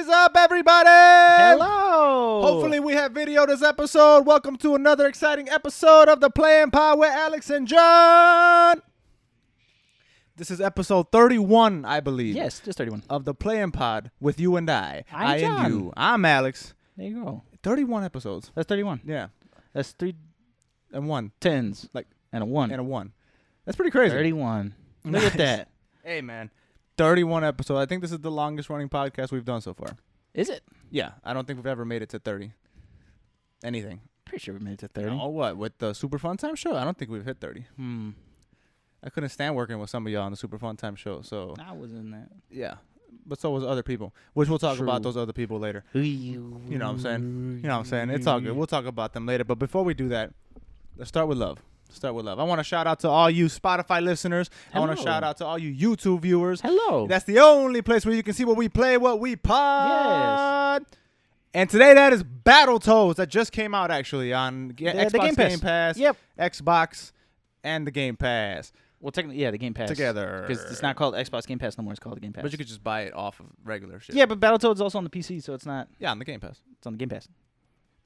is up, everybody? Hello. Hopefully we have video this episode. Welcome to another exciting episode of the Playing Pod with Alex and John. This is episode 31, I believe. Yes, just 31. Of the Playing Pod with you and I. I'm John. And you. I'm Alex. There you go. 31 episodes. That's 31. Yeah. That's 3 and 1. tens. Like and a 1. And a 1. That's pretty crazy. 31. Look Nice. at that. Hey, man. 31 episodes. I think this is the longest running podcast we've done so far. Is it? Yeah. I don't think we've ever made it to 30. Anything. Pretty sure we made it to 30. Oh, what? With the Super Fun Time show? I don't think we've hit 30. I couldn't stand working with some of y'all on the Super Fun Time show, so. I was in that. Yeah. But so was other people, which we'll talk True. about those other people later. You know what I'm saying? You know what I'm saying? It's all good. We'll talk about them later. But before we do that, let's start with love. I want to shout out to all you Spotify listeners. Hello. I want to shout out to all you YouTube viewers. Hello. That's the only place where you can see what we play, what we pod. Yes. And today that is Battletoads that just came out actually on Xbox the Game Pass. Yep. Xbox and the Game Pass. Well, technically, yeah, the Game Pass. Together. Because it's not called Xbox Game Pass no more. It's called the Game Pass. But you could just buy it off of regular shit. Yeah, but Battletoads is also on the PC, so it's not. Yeah, on the Game Pass. It's on the Game Pass.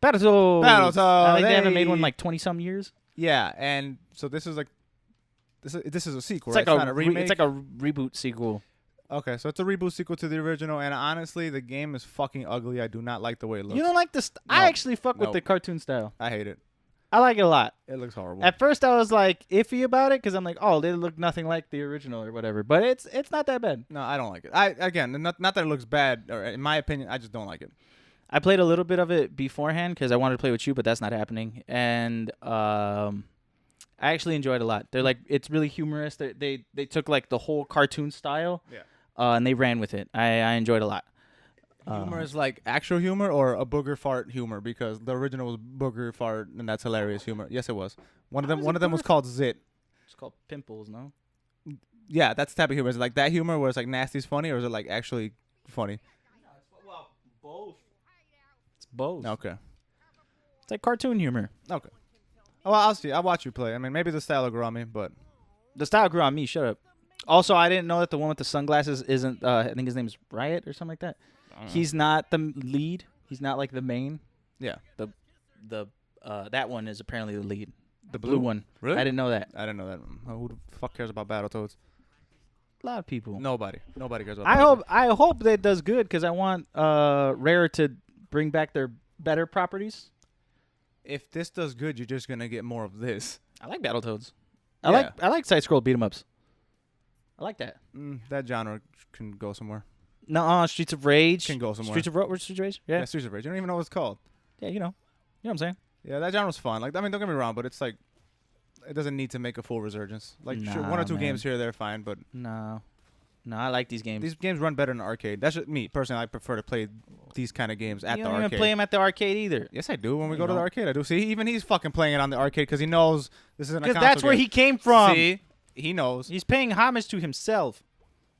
Battletoads. I think they haven't made one in like 20-some years. Yeah, and so this is like this is a sequel, It's right? like It's not a remake. It's like a reboot sequel. Okay, so it's a reboot sequel to the original, and honestly, the game is fucking ugly. I do not like the way it looks. You don't like this? No. I actually fuck with No. the cartoon style. I hate it. I like it a lot. It looks horrible. At first, I was like iffy about it because I'm like, oh, they look nothing like the original or whatever. But it's not that bad. No, I don't like it. Not that it looks bad, or in my opinion, I just don't like it. I played a little bit of it beforehand because I wanted to play with you, but that's not happening. And I actually enjoyed it a lot. They're like, it's really humorous. They took like the whole cartoon style, and they ran with it. I enjoyed it a lot. Humor is like actual humor or a booger fart humor, because the original was booger fart, and that's hilarious humor. Yes, it was. One of them was called Zit. It's called Pimples, no? Yeah, that's the type of humor. Is it like that humor where it's like nasty's funny, or is it like actually funny? Well, both. It's both. Okay. It's like cartoon humor. Okay. Oh, well, I'll see. I'll watch you play. I mean, maybe the style will grow on me, but The style grew on me. Shut up. Also, I didn't know that the one with the sunglasses isn't. I think his name is Riot or something like that. He's not the lead. He's not like the main. Yeah. That one is apparently the lead. The Blue one. Really? I didn't know that. I didn't know that. Who the fuck cares about Battletoads? A lot of people. Nobody cares about Battletoads. I hope that it does good because I want Rare to bring back their better properties. If this does good, you're just gonna get more of this. I like Battletoads. Yeah. I like side scroll beat 'em ups. I like that. That genre can go somewhere. No, Streets of Rage Can go somewhere. Streets of Rage. Yeah. Yeah, Streets of Rage. You don't even know what it's called. Yeah, you know what I'm saying. Yeah, that genre's fun. Like, I mean, don't get me wrong, but it's like it doesn't need to make a full resurgence. Like, sure, Nah, one or two man. games here, they're fine, but No, I like these games. these games run better in an arcade. That's just me personally. I prefer to play these kind of games at you the don't arcade. even play them at the arcade either. Yes, I do. When we You go to the don't. arcade, I do. See, even he's fucking playing it on the arcade because he knows this isn't a Because console that's where game. he came from. See, he knows. He's paying homage to himself.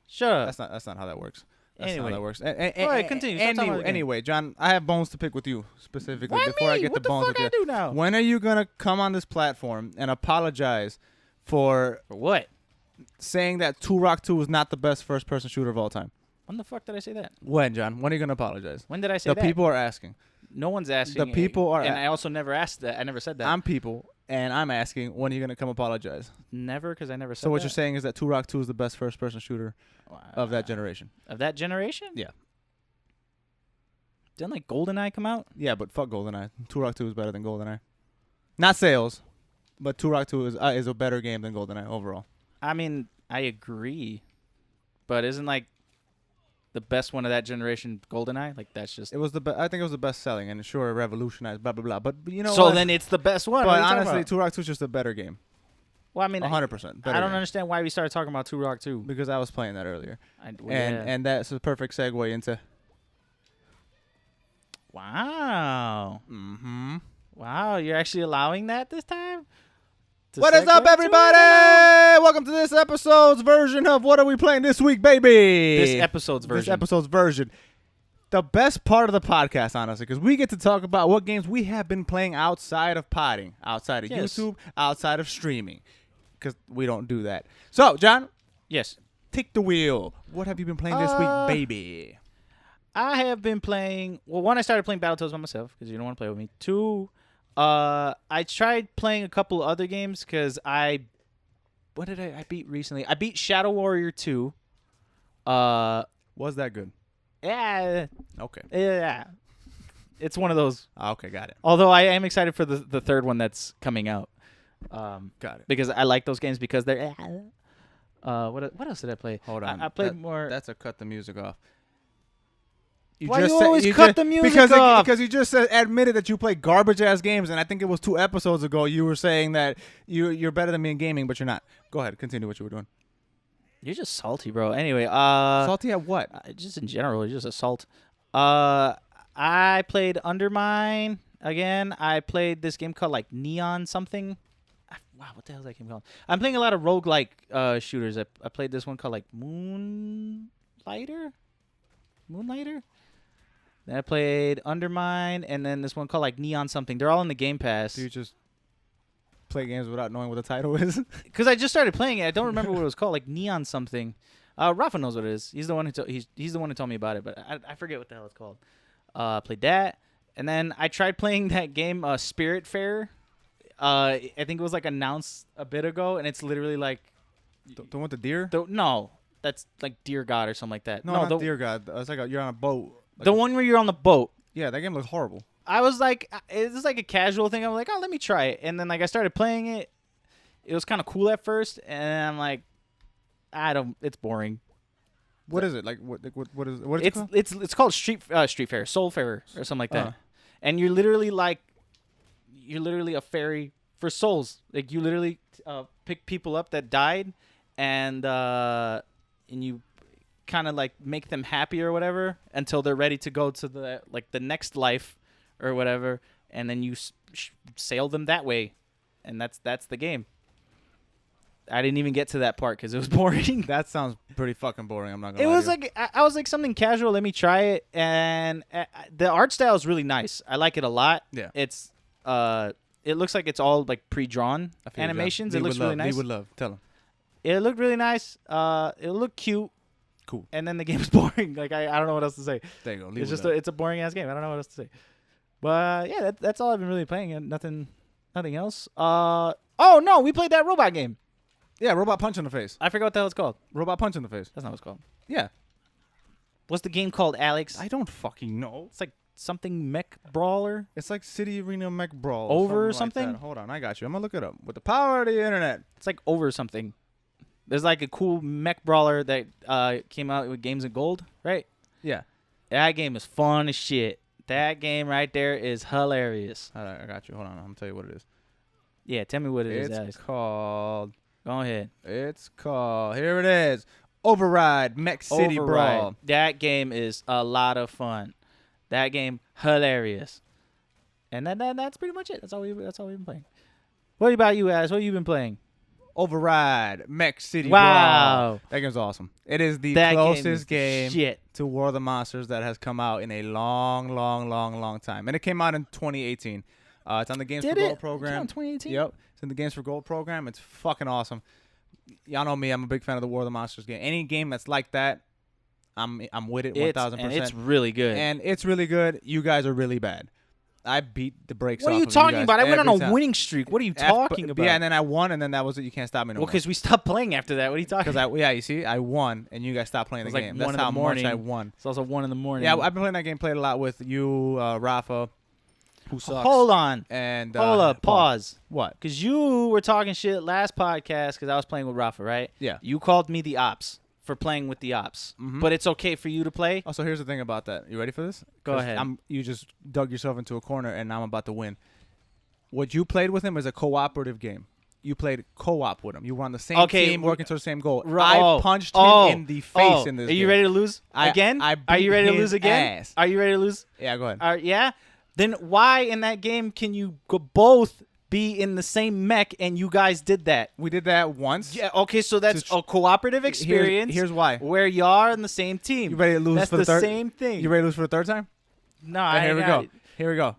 Shut up. That's not how that works. That's Anyway. not how that works. Go ahead, continue. Stop talking about the game. Anyway, John, I have bones to pick with you specifically Why before I me? get What the bones fuck with I you. do now? When are you gonna come on this platform and apologize for For what? saying that Turok 2 is not the best first-person shooter of all time? When the fuck did I say that? When, John? When are you gonna apologize? When did I say The that? people are asking. No one's asking. The people are And a- I also never asked that. I never said that. I'm people, and I'm asking, when are you gonna come apologize? Never, because I never said So what that. you're saying is that Turok 2 is the best first-person shooter of that Wow. generation? Of that generation? Yeah. Didn't like GoldenEye come out? Yeah, but fuck GoldenEye. Turok 2 is better than GoldenEye. Not sales, but Turok 2 is a better game than GoldenEye overall. I mean, I agree. But isn't like the best one of that generation GoldenEye? Like that's just. It was I think it was the best selling, and sure, it revolutionized, blah blah blah. But you know so what? then it's the best one. But What are you talking honestly, about? Turok 2 is just a better game. Well, I mean, 100%. I don't understand why we started talking about Turok 2. Because I was playing that earlier, Yeah. and that's a perfect segue into. Wow. Mm-hmm. Wow, you're actually allowing that this time? To What is segue up, to everybody? it? Welcome to this episode's version of What Are We Playing This Week, baby? This episode's version. This episode's version. The best part of the podcast, honestly, because we get to talk about what games we have been playing outside of potting, outside of Yes. YouTube, outside of streaming, because we don't do that. So, John, Yes. take the wheel. What have you been playing this week, baby? I have been playing. Well, one, I started playing Battletoads by myself because you don't want to play with me. Two, I tried playing a couple other games because what did I beat recently? I beat Shadow Warrior 2. Was that good? Yeah. Okay. Yeah. It's one of those. Okay, got it. Although I am excited for the third one that's coming out. Got it. Because I like those games because they're. What else did I play? Hold on. I played more. That's a cut the music off. Why you always cut the music off? Because you just admitted that you play garbage ass games, and I think it was 2 episodes ago you were saying that you're better than me in gaming, but you're not. Go ahead, continue what you were doing. You're just salty, bro. Anyway, salty at what? Just in general, you're just a salt. I played Undermine again. I played this game called like Neon something. Wow, what the hell is that game called? I'm playing a lot of roguelike shooters. I played this one called like Moonlighter. Then I played Undermine, and then this one called like Neon something. They're all in the Game Pass. Do you just play games without knowing what the title is? Because I just started playing it. I don't remember what it was called, like Neon something. Rafa knows what it is. He's the one who he's the one who told me about it, but I forget what the hell it's called. Played that, and then I tried playing that game Spirit Fair. I think it was like announced a bit ago, and it's literally like the one with the deer? No, that's like Deer God or something like that. No, not Deer God. It's like you're on a boat. Like the one where you're on the boat. Yeah, that game looks horrible. I was like, it was like a casual thing. I was like, oh, let me try it. And then like I started playing it. It was kind of cool at first, and I'm like, it's boring. What is it? Like what is it called? It's called Street Fair, Soul Fair or something like that. And you're literally a fairy for souls. Like you literally pick people up that died, and you kind of like make them happy or whatever until they're ready to go to the next life or whatever, and then you sail them that way, and that's the game. I didn't even get to that part because it was boring. That sounds pretty fucking boring. I'm not gonna. It was like I was like something casual. Let me try it, and the art style is really nice. I like it a lot. Yeah, it's it looks like it's all like pre-drawn animations. It looks really nice. He would love. Tell him. It looked really nice. It looked cute. Cool. And then the game's boring. Like I don't know what else to say. There you go. It's just it's a boring ass game. I don't know what else to say. But yeah, that's all I've been really playing. And nothing else. Oh no, we played that robot game. Yeah, Robot Punch in the Face. I forgot what the hell it's called. Robot Punch in the Face. That's not what it's called. Yeah. What's the game called, Alex? I don't fucking know. It's like something mech brawler. It's like City Arena Mech Brawl. Over or something? Like Hold on, I got you. I'm gonna look it up. With the power of the internet. It's like Over something. There's like a cool mech brawler that came out with Games of Gold, right? Yeah. That game is fun as shit. That game right there is hilarious. I got you. Hold on. I'm gonna tell you what it is. Yeah, tell me what it is. It's called... Go ahead. It's called... Here it is. Override Mech City Brawl. That game is a lot of fun. That game, hilarious. And that's pretty much it. That's all we've been playing. What about you, As? What have you been playing? Override Mech City Wow. Brawl. That game's awesome. It is the closest game shit. to War of the Monsters that has come out in a long time. And it came out in 2018. It's on the Games for Gold program. It came out in 2018? Yep. It's in the Games for Gold program. It's fucking awesome. Y'all know me. I'm a big fan of the War of the Monsters game. Any game that's like that, I'm with it 1,000%. And it's really good. And it's really good. You guys are really bad. I beat the brakes off What are of you talking guys about? I went on a time. winning streak. What are you talking about? Yeah, and then I won, and then that was it. You can't stop me no more. Well, because we stopped playing after that. What are you talking about? Yeah, you see, I won, and you guys stopped playing the like game. 1 That's in the how morning. much I won. It's also 1 in the morning. Yeah, I've been playing that game. Played a lot with you, Rafa, who sucks. Hold on. And hold up. Pause. What? Because you were talking shit last podcast because I was playing with Rafa, right? Yeah. You called me the ops for playing with the ops. Mm-hmm. But it's okay for you to play? Oh, so here's the thing about that. You ready for this? Go ahead. You just dug yourself into a corner, and I'm about to win. What you played with him is a cooperative game. You played co-op with him. You were on the same team, working towards the same goal. I punched him in the face in this game. Are you ready to lose again? Are you ready to lose again? Ass. Are you ready to lose? Yeah, go ahead. Yeah? Then why in that game can you both be in the same mech and you guys did that? We did that once. Yeah, okay, so that's a cooperative experience. Here's why. Where you are on the same team. You ready to lose for the third? That's the same thing. You ready to lose for the third time? No, Here we go.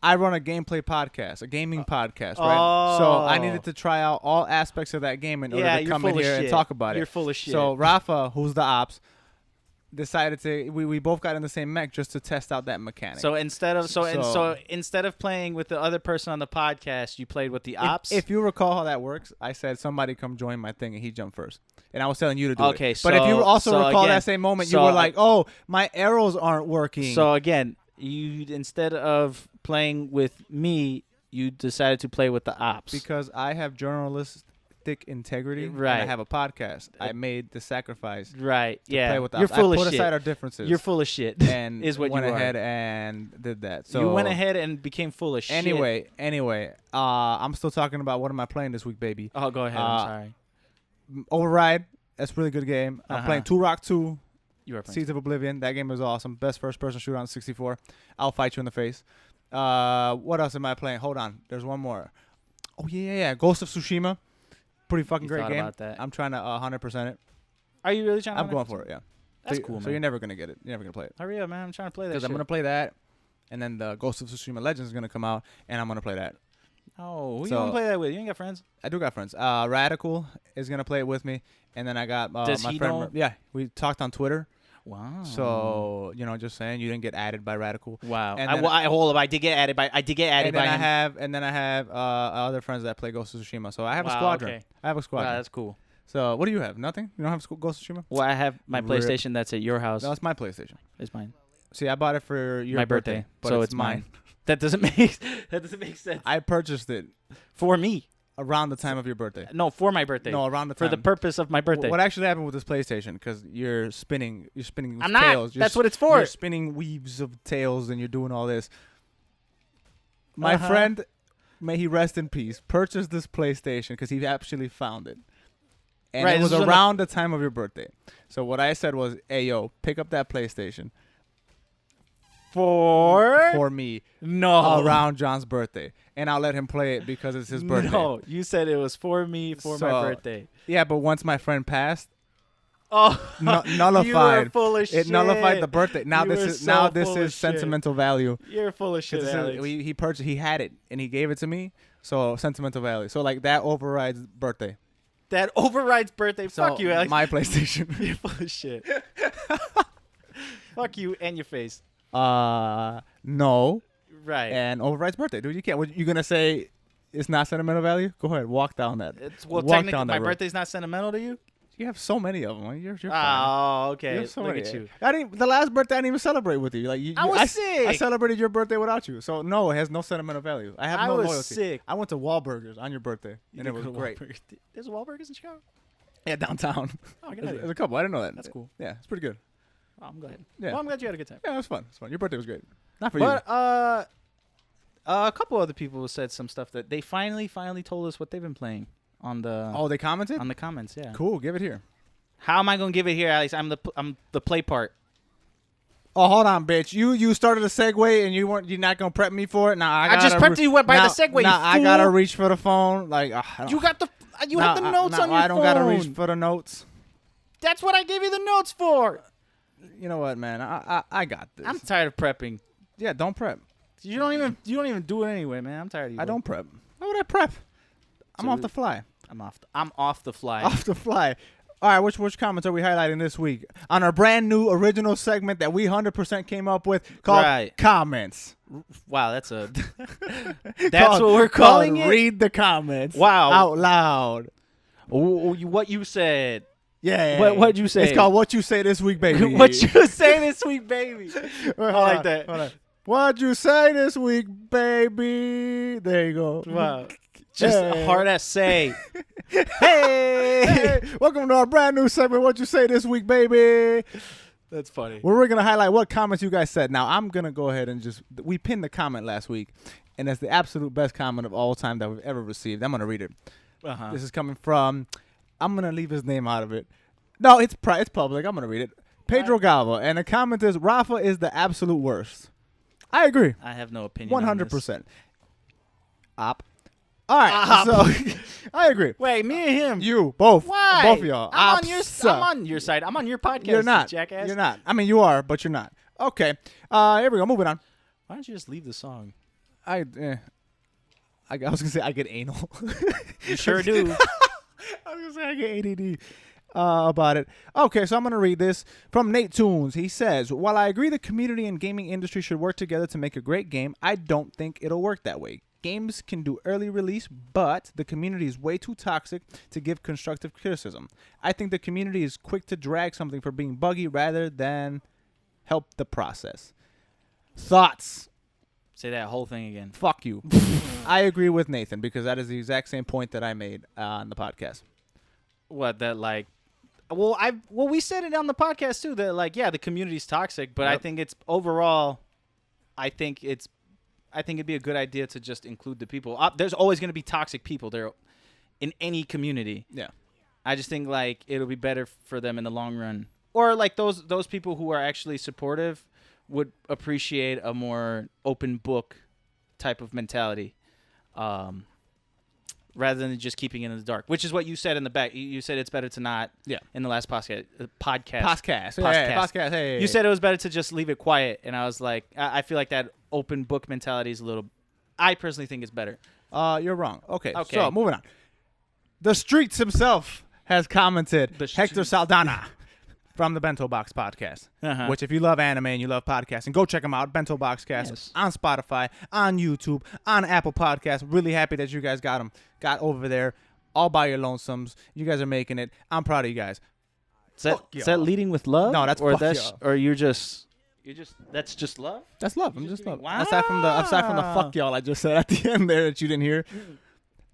I run a gameplay podcast, a gaming podcast, right? So I needed to try out all aspects of that game in order to come in here and talk about it. You're full of shit. So Rafa, who's the ops, decided to we both got in the same mech just to test out that mechanic. So instead of instead of playing with the other person on the podcast, you played with the ops. If you recall how that works, I said somebody come join my thing and he jumped first, and I was telling you to do it. Okay, but if you also recall again, that same moment, you were like, "Oh, my arrows aren't working." So again, you instead of playing with me, you decided to play with the ops because I have journalistic integrity, right? And I have a podcast. I made the sacrifice, right? To yeah, play with the you're ops. full I of put shit. aside our differences. You're full of shit. And is what went you ahead are. and did that. So you went ahead and became full of shit. Anyway, I'm still talking about what am I playing this week, baby. Oh, go ahead. I'm sorry. Override. That's a really good game. I'm playing Turok 2. You are playing Seeds of Oblivion. That game is awesome. Best first-person shooter on 64. I'll fight you in the face. What else am I playing? Hold on. There's one more. Oh, yeah. Ghost of Tsushima. Pretty fucking great game. About that. I'm trying to 100% it. Are you really trying to? I'm going for it, yeah. That's cool, man. So you're never going to get it. You're never going to play it. Hurry up, man. I'm trying to play that shit. Because I'm going to play that, and then the Ghost of Tsushima Legends is going to come out, and I'm going to play that. Oh, who you want to play that with? You ain't got friends? I do got friends. Radical is going to play it with me, and then I got Does my he friend. know? Yeah, we talked on Twitter. Wow. So, just saying you didn't get added by Radical. Wow. And I did get added by him. And then I have other friends that play Ghost of Tsushima. So I have a squadron. Okay. I have a squadron. Wow, that's cool. So what do you have? Nothing? You don't have Ghost of Tsushima? Well, I have my PlayStation that's at your house. No, it's my PlayStation. It's mine. See, I bought it for your my birthday, but so it's mine. That doesn't make sense. I purchased it for me around the time of your birthday. No, for my birthday. No, around the time. For the purpose of my birthday. What actually happened with this PlayStation? Because you're spinning I'm tails. Not. That's what it's for. You're spinning weaves of tails, and you're doing all this. My friend, may he rest in peace, purchased this PlayStation because he actually found it. And it was around the time of your birthday. So what I said was, hey, yo, pick up that PlayStation. For me. No. Around John's birthday. And I'll let him play it because it's his birthday. No, you said it was for me for my birthday. Yeah, but once my friend passed, nullified. You were full of shit. It nullified the birthday. Now this is sentimental value. You're full of shit, Alex. He had it and he gave it to me. So sentimental value. So like that overrides birthday. That overrides birthday. So fuck you, Alex. My PlayStation. You're full of shit. Fuck you and your face. No. Right. And overrides birthday. Dude, you can't. What, you going to say it's not sentimental value? Go ahead. Walk down that. Technically, my birthday's not sentimental to you? You have so many of them. You're fine. Oh, okay. Look at you. The last birthday I didn't even celebrate with you. Like I was sick. I celebrated your birthday without you. So no, it has no sentimental value. I have no loyalty. I was sick. I went to Wahlburgers on your birthday, and it was great. There's Wahlburgers in Chicago? Yeah, downtown. Oh, there's a couple. I didn't know that. That's cool. Yeah, it's pretty good. Oh, I'm glad. Yeah. Well, I'm glad you had a good time. Yeah, it was fun. It's fun. Your birthday was great. Not for you. But a couple other people said some stuff that they finally told us what they've been playing on the. Oh, they commented on the comments. Yeah. Cool. Give it here. How am I gonna give it here, Alex? I'm the play part. Oh, hold on, bitch. You started a segue and you're not gonna prep me for it. Now I just prepped you by the segue. Now I gotta reach for the phone. Like you have the notes on your phone. I don't gotta reach for the notes. That's what I gave you the notes for. You know what, man? I got this. I'm tired of prepping. Yeah, don't prep. You don't even do it anyway, man. I'm tired of you. I don't prep. Why would I prep? I'm off the fly. I'm off the fly. Off the fly. All right, which comments are we highlighting this week on our brand new original segment that we 100% came up with called Comments? Wow, that's what we're calling it. Read the comments. Wow, out loud. What you said. Yeah. What'd you say? It's called What You Say This Week, Baby. What you say this week, baby. I like that. Hold on. What'd you say this week, baby? There you go. Wow. Just a hard ass say. Hey! Welcome to our brand new segment, What You Say This Week, baby. That's funny. Where we're going to highlight what comments you guys said. Now, I'm going to go ahead and we pinned the comment last week, and that's the absolute best comment of all time that we've ever received. I'm going to read it. This is coming from, I'm going to leave his name out of it. No, it's public. I'm going to read it. Pedro Galva, and the comment is, Rafa is the absolute worst. I agree. I have no opinion 100%. Op. All right, so I agree. Wait, me and him. You, both. Why? Both of y'all. I'm on your side. I'm on your podcast, you're not. jackass. You're not. I mean, you are, but you're not. Okay. Here we go. Moving on. Why don't you just leave the song? I was going to say I get anal. You sure do. I was going to say I get ADD. about it. Okay, so I'm going to read this from Nate Toons. He says, while I agree the community and gaming industry should work together to make a great game, I don't think it'll work that way. Games can do early release, but the community is way too toxic to give constructive criticism. I think the community is quick to drag something for being buggy rather than help the process. Thoughts? Say that whole thing again. Fuck you. I agree with Nathan because that is the exact same point that I made on the podcast. What, that like... Well, we said it on the podcast too, that like, yeah, the community's toxic, but I think it's overall, I think it'd be a good idea to just include the people. There's always going to be toxic people there in any community. Yeah. I just think like it'll be better for them in the long run. Or like those people who are actually supportive would appreciate a more open book type of mentality. Rather than just keeping it in the dark, which is what you said in the back. You said it's better to not. Yeah. In the last podcast. Hey. You said it was better to just leave it quiet, and I was like, I feel like that open book mentality is a little. I personally think it's better. You're wrong. Okay. So moving on. The Streets himself has commented. Hector Saldana. From the Bento Box Podcast, which if you love anime and you love podcasting, go check them out. Bento Boxcast on Spotify, on YouTube, on Apple Podcasts. Really happy that you guys got over there all by your lonesomes. You guys are making it. I'm proud of you guys. Is that leading with love? No, that's or you're just that's just love. That's love. I'm just love. Wow. Aside from the fuck y'all I just said at the end there that you didn't hear.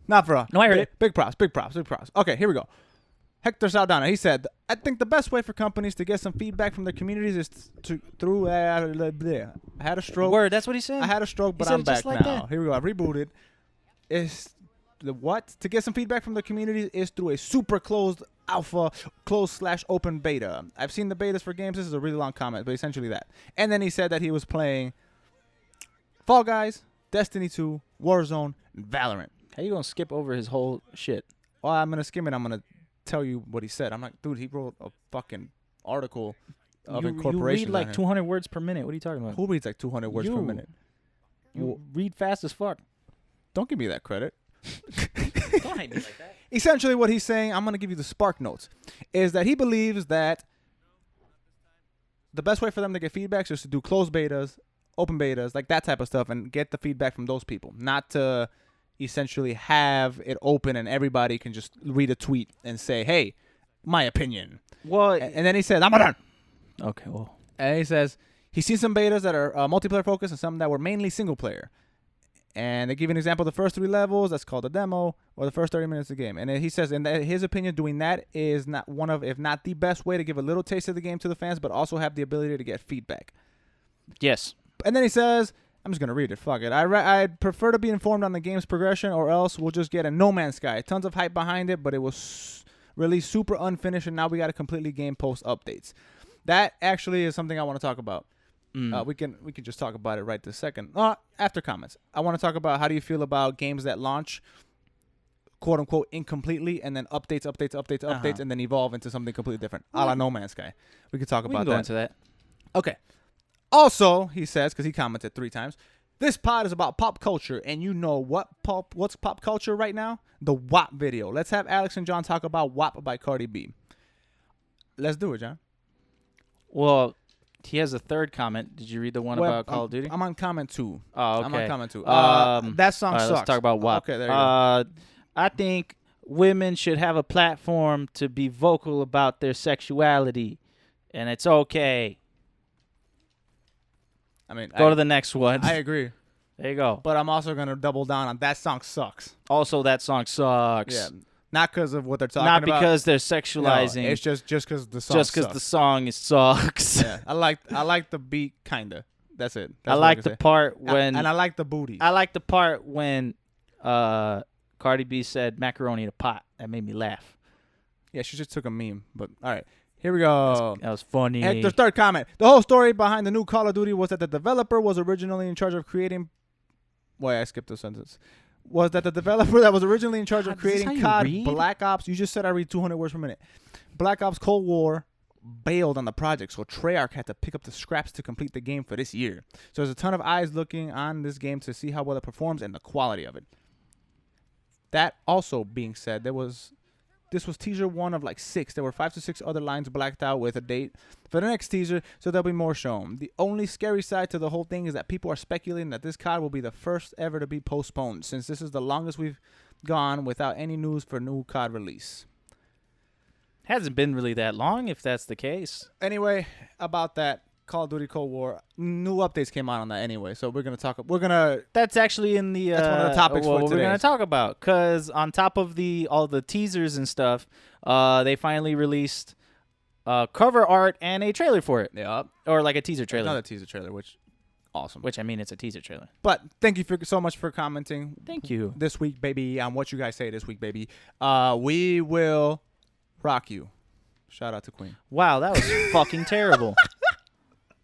Not for no, I heard it. Big props. Okay, here we go. Hector Saldana, he said, I think the best way for companies to get some feedback from their communities is through I had a stroke. Word, that's what he said? I had a stroke, but I'm back like now. That. Here we go. I rebooted. To get some feedback from the community is through a super closed alpha, closed/open beta. I've seen the betas for games. This is a really long comment, but essentially that. And then he said that he was playing Fall Guys, Destiny 2, Warzone, and Valorant. How you going to skip over his whole shit? Well, I'm going to skim it. I'm going to tell you what he said. I'm like, dude, he wrote a fucking article of incorporation. You read like 200 words per minute. What are you talking about? Who reads like 200 words per minute? You read fast as fuck. Don't give me that credit. Don't hate me like that. Essentially what he's saying, I'm going to give you the spark notes, is that he believes that the best way for them to get feedback is to do closed betas, open betas, like that type of stuff, and get the feedback from those people, not to essentially have it open and everybody can just read a tweet and say, hey, my opinion. Well, and then he says, I'm done. Okay, well. And he says he's seen some betas that are multiplayer focused and some that were mainly single player. And they give you an example of the first 3 levels, that's called a demo, or the first 30 minutes of the game. And he says, in his opinion, doing that is not one of, if not the best way to give a little taste of the game to the fans, but also have the ability to get feedback. Yes. And then he says, I'm just going to read it. Fuck it. I'd prefer to be informed on the game's progression, or else we'll just get a No Man's Sky. Tons of hype behind it, but it was released super unfinished, and now we got to completely game post updates. That actually is something I want to talk about. We can just talk about it right this second. After comments. I want to talk about how do you feel about games that launch, quote unquote, incompletely, and then updates, and then evolve into something completely different, a la No Man's Sky. We could talk about that. Go into that. Okay. Also, he says, because he commented 3 times, this pod is about pop culture, and you know what's pop culture right now? The WAP video. Let's have Alex and John talk about WAP by Cardi B. Let's do it, John. Well, he has a third comment. Did you read the one about Call of Duty? I'm on comment 2. Oh, okay. I'm on comment 2. That song sucks. Let's talk about WAP. Okay, there you go. I think women should have a platform to be vocal about their sexuality, and it's okay. I mean, go to the next one. I agree. There you go. But I'm also going to double down on that song sucks. Also, that song sucks. Yeah. Not because of what they're talking about. Not because they're sexualizing. No, it's just because the song just because the song sucks. Yeah. I like the beat, kind of. That's it. That's I like the part when... And I like the booty. I like the part when Cardi B said macaroni in a pot. That made me laugh. Yeah, she just took a meme. But, all right. Here we go. That was funny. Hector's third comment. The whole story behind the new Call of Duty was that the developer was originally in charge of creating... Wait, I skipped the sentence. Was that the developer that was originally in charge of creating COD Black Ops... You just said I read 200 words per minute. Black Ops Cold War bailed on the project, so Treyarch had to pick up the scraps to complete the game for this year. So there's a ton of eyes looking on this game to see how well it performs and the quality of it. That also being said, there was This was teaser 1 of like 6. There were 5 to 6 other lines blacked out with a date for the next teaser, so there'll be more shown. The only scary side to the whole thing is that people are speculating that this COD will be the first ever to be postponed, since this is the longest we've gone without any news for new COD release. Hasn't been really that long, if that's the case. Anyway, about that Call of Duty Cold War, new updates came out on that anyway, so we're gonna talk. That's actually in the. That's one of the topics for what today. we're gonna talk about, because on top of all the teasers and stuff, they finally released cover art and a trailer for it. Yeah, or like a teaser trailer. Another teaser trailer, which awesome. Which, I mean, it's a teaser trailer. But thank you so much for commenting. Thank you. This week, baby, on what you guys say this week, baby. We will rock you. Shout out to Queen. Wow, that was fucking terrible.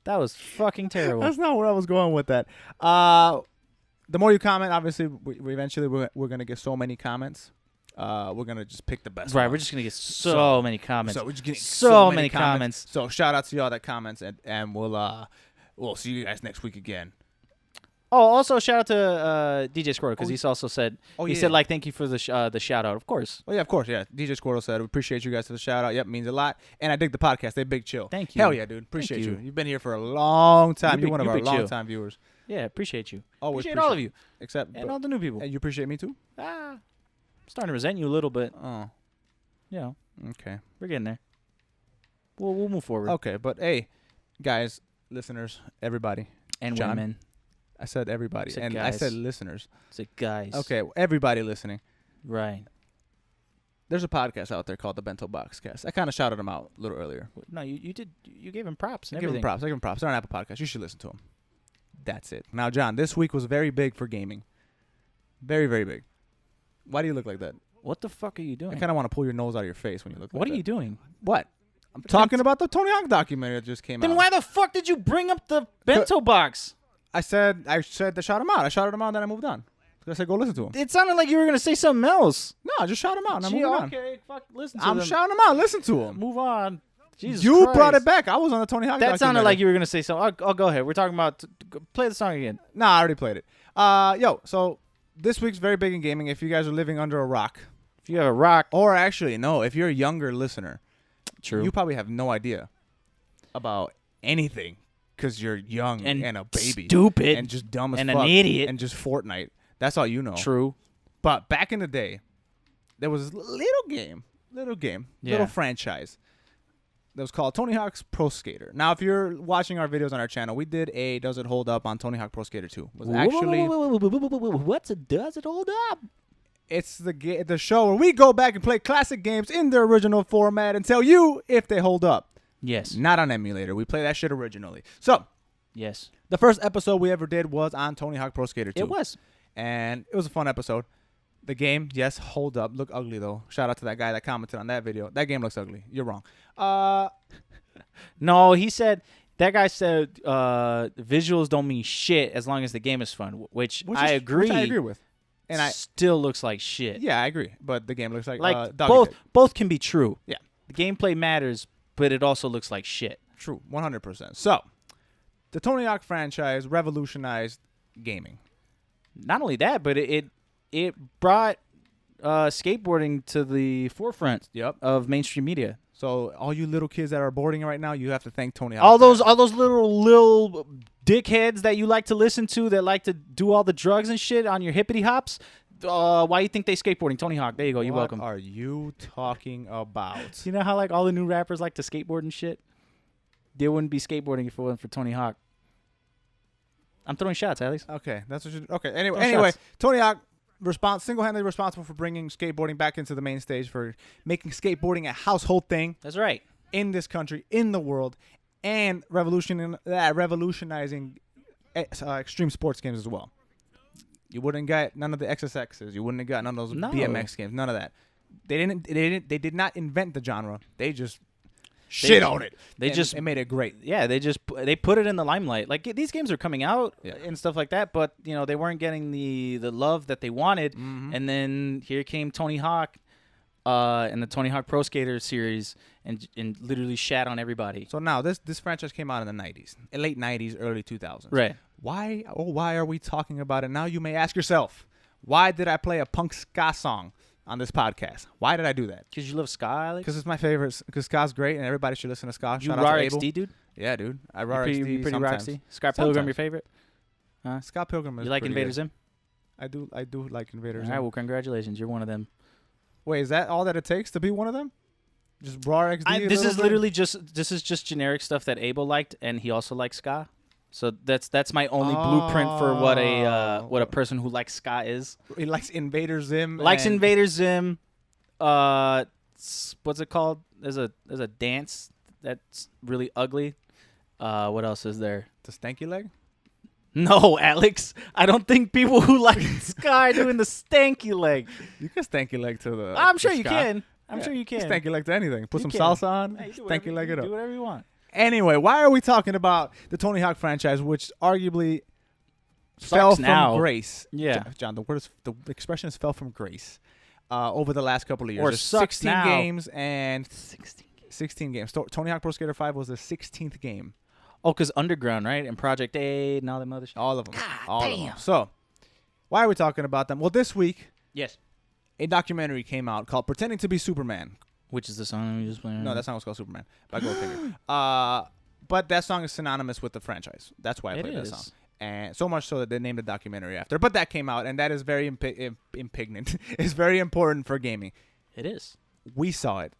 That was fucking terrible. That's not where I was going with that. The more you comment, obviously, we eventually we're gonna get so many comments. We're gonna just pick the best. Right, ones. we're just gonna get so many comments. So we're just getting so many comments. So shout out to y'all that comments, and we'll see you guys next week again. Oh, also shout out to DJ Squirtle, because he also said said like thank you for the shout out. Of course. Oh yeah, of course. Yeah, DJ Squirtle said we appreciate you guys for the shout out. Yep, means a lot. And I dig the podcast. They big chill. Thank you. Hell yeah, dude. Appreciate you. You've been here for a long time. You're one of our long time viewers. Yeah, appreciate you. Always appreciate all of you, and all the new people. And you appreciate me too. I'm starting to resent you a little bit. Oh, yeah. Okay, we're getting there. We'll move forward. Okay, but hey, guys, listeners, everybody, and John, women. I said everybody, and guys. I said listeners. Say guys. Okay, everybody listening. Right. There's a podcast out there called the Bento Boxcast. I kind of shouted them out a little earlier. No, you did. You gave him props. And I give him props. They're on Apple Podcasts. You should listen to them. That's it. Now, John, this week was very big for gaming. Very, very big. Why do you look like that? What the fuck are you doing? I kind of want to pull your nose out of your face when you look like that. What are you doing? What? I'm talking about the Tony Hawk documentary that just came out. Then why the fuck did you bring up the Bento Box? I said to shout him out. I shouted him out, and then I moved on. I said, go listen to him. It sounded like you were going to say something else. No, I just shout him out, and I moved on. Okay, fuck, listen to him. I'm shouting him out. Listen to him. Move on. Jesus you Christ. brought it back. I was on the Tony Hawk documentary. That sounded like you were going to say something. I'll go ahead. We're talking about... Play the song again. Nah, I already played it. So this week's very big in gaming. If you guys are living under a rock. If you have a rock... Or actually, no, if you're a younger listener. True. You probably have no idea about anything because you're young and a baby. Stupid. And just dumb as fuck. And an idiot. And just Fortnite. That's all you know. True. But back in the day, there was a little franchise that was called Tony Hawk's Pro Skater. Now, if you're watching our videos on our channel, we did a Does It Hold Up on Tony Hawk Pro Skater 2. It was actually... What's a Does It Hold Up? It's the show where we go back and play classic games in their original format and tell you if they hold up. Yes. Not on emulator. We play that shit originally. So, yes. The first episode we ever did was on Tony Hawk Pro Skater 2. It was. And it was a fun episode. The game, yes, hold up. Look ugly, though. Shout out to that guy that commented on that video. That game looks ugly. You're wrong. No, he said... That guy said visuals don't mean shit as long as the game is fun, which I agree. Which I agree with. And I still looks like shit. Yeah, I agree. But the game looks like both can be true. Yeah. The gameplay matters, but it also looks like shit. True, 100%. So, the Tony Hawk franchise revolutionized gaming. Not only that, but it brought skateboarding to the forefront of mainstream media. So all you little kids that are boarding right now, you have to thank Tony Hawk. All those little dickheads that you like to listen to that like to do all the drugs and shit on your hippity hops. Why you think they skateboarding? Tony Hawk. There you go. You're welcome. What are you talking about? You know how like all the new rappers like to skateboard and shit? They wouldn't be skateboarding if it wasn't for Tony Hawk. I'm throwing shots, Alex. Okay, that's what you. Okay, anyway, Tony Hawk single-handedly responsible for bringing skateboarding back into the main stage, for making skateboarding a household thing. That's right. In this country, in the world, and revolutionizing extreme sports games as well. You wouldn't get none of the XSXs. You wouldn't have got none of those BMX games. None of that. They did not invent the genre. They just shit on it. They made it great. Yeah, they put it in the limelight. Like these games are coming out and stuff like that, but you know they weren't getting the love that they wanted. Mm-hmm. And then here came Tony Hawk, and the Tony Hawk Pro Skater series, and literally shat on everybody. So now this franchise came out in the '90s, late '90s, early 2000s. Right. Why are we talking about it now? You may ask yourself, why did I play a punk ska song on this podcast. Why did I do that? Because you love ska, Alex? Because it's my favorite. Because ska's great, and everybody should listen to ska. You Shout out to RXD, Abel. dude? Yeah, dude. I RXD You pretty sometimes. RXD? Scott Pilgrim, your favorite? Scott Pilgrim is You like pretty Invader good. Zim? I do like Invader All Zim. right, well, congratulations. You're one of them. Wait, is that all that it takes to be one of them? Just raw XD? This is just generic stuff that Abel liked, and he also likes ska. So that's my only blueprint for what a person who likes ska is. He likes Invader Zim. Likes Invader Zim. What's it called? There's a dance that's really ugly. What else is there? The Stanky Leg? No, Alex. I don't think people who like ska are doing the stanky leg. You can Stanky Leg to the. I'm sure you ska. can. I'm sure you can. Stanky Leg to anything. Put You some can. salsa on. Hey, Stanky Leg it up. Do whatever you want. Anyway, why are we talking about the Tony Hawk franchise, which arguably fell from now. grace? Yeah. John, the expression is fell from grace over the last couple of years. Or There's sucks 16 now. games and 16 games. Tony Hawk Pro Skater 5 was the 16th game. Oh, because Underground, right? And Project 8 and all them other shit. All of them. God All damn. of them. So, why are we talking about them? Well, this week, Yes. a documentary came out called Pretending to be Superman. Which is the song we just played? No, that song was called Superman by Goldfinger. But that song is synonymous with the franchise. That's why I played that song. And so much so that they named the documentary after. But that came out, and that is very impignant. It's very important for gaming. It is. We saw it.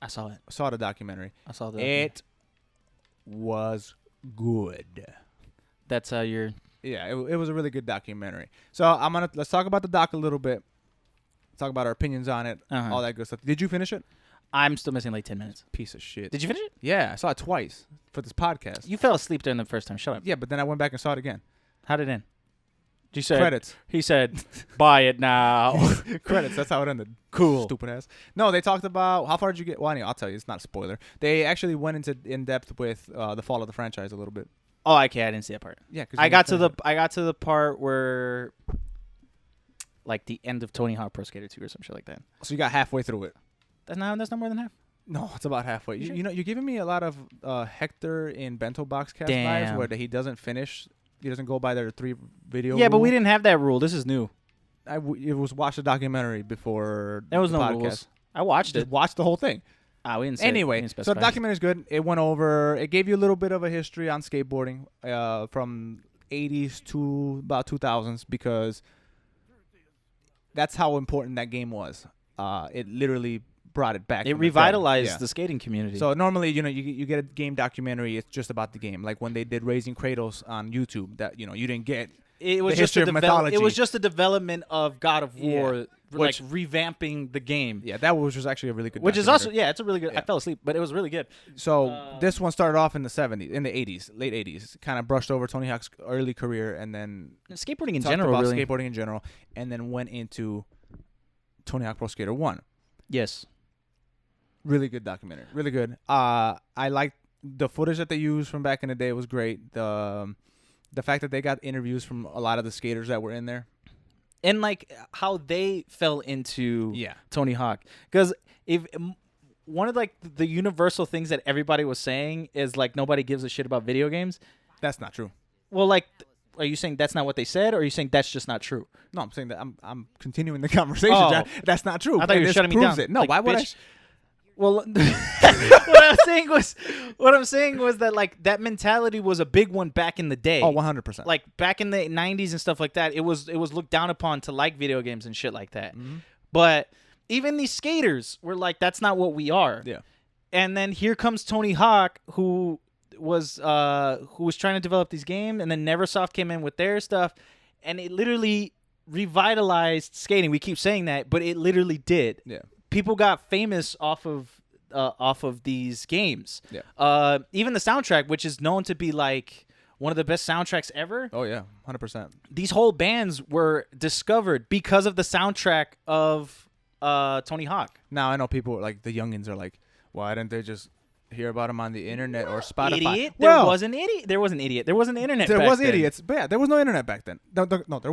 I saw it. Saw the documentary. I saw that. It was good. That's how you're. Yeah, it was a really good documentary. So let's talk about the doc a little bit. Talk about our opinions on it, all that good stuff. Did you finish it? I'm still missing like 10 minutes. Piece of shit. Did you finish it? Yeah, I saw it twice for this podcast. You fell asleep during the first time. Shut up. Yeah, but then I went back and saw it again. How did it end? You said Credits. He said, "Buy it now." Credits. That's how it ended. Cool. Stupid ass. No, they talked about how far did you get? Well, anyway, I'll tell you. It's not a spoiler. They actually went into in depth with the fall of the franchise a little bit. Oh, okay. I didn't see that part. Yeah, because I got to the part where, like, the end of Tony Hawk Pro Skater 2 or some shit like that. So you got halfway through it. That's not more than half. No, it's about halfway. You know, you're giving me a lot of Hector in Bento Boxcast vibes, Damn. where he doesn't finish. He doesn't go by their 3 video. Yeah, but rule. we didn't have that rule. This is new. It was watch the documentary before. There was the no podcast. rules. I watched Just it. watch the whole thing. We didn't say Anyway, we didn't so the specify. documentary is good. It went over. It gave you a little bit of a history on skateboarding from 80s to about 2000s because that's how important that game was. It literally brought it back. It from the dead. revitalized Yeah. the skating community. So normally, you get a game documentary. It's just about the game. Like when they did Raising Cradles on YouTube, that you didn't get. it was the just history a of mythology. It was just a development of God of War, Yeah. like Which- revamping the game. Yeah, that was just actually a really good. Which is documentary. also it's a really good. Yeah. I fell asleep, but it was really good. So this one started off in the 70s, in the 80s, late 80s. Kind of brushed over Tony Hawk's early career, and then Skateboarding in talked general, about really. skateboarding in general, and then went into Tony Hawk Pro Skater 1. Yes. Really good documentary. Really good. I liked the footage that they used from back in the day. It was great. The fact that they got interviews from a lot of the skaters that were in there. And like how they fell into Yeah. Tony Hawk, because if one of like the universal things that everybody was saying is like nobody gives a shit about video games. That's not true. Well, like, are you saying that's not what they said, or are you saying that's just not true? No, I'm saying that I'm continuing the conversation, Oh. John. That's not true. I thought you were This shutting me proves down. it. No, Like, why would bitch. I? Well, what I'm saying was that like that mentality was a big one back in the day. Oh, 100%. Like back in the 90s and stuff like that, it was looked down upon to like video games and shit like that. Mhm. But even these skaters were like, that's not what we are. Yeah. And then here comes Tony Hawk, who was trying to develop these games, and then Neversoft came in with their stuff, and it literally revitalized skating. We keep saying that, but it literally did. Yeah. People got famous off of these games. Yeah. Even the soundtrack, which is known to be like one of the best soundtracks ever. Oh yeah, 100%. These whole bands were discovered because of the soundtrack of Tony Hawk. Now I know people like the youngins are like, why didn't they just hear about him on the internet or Spotify? Idiot. Well, There was an internet. There wasn't internet. there back was then. idiots, but yeah, there was no internet back then. No, there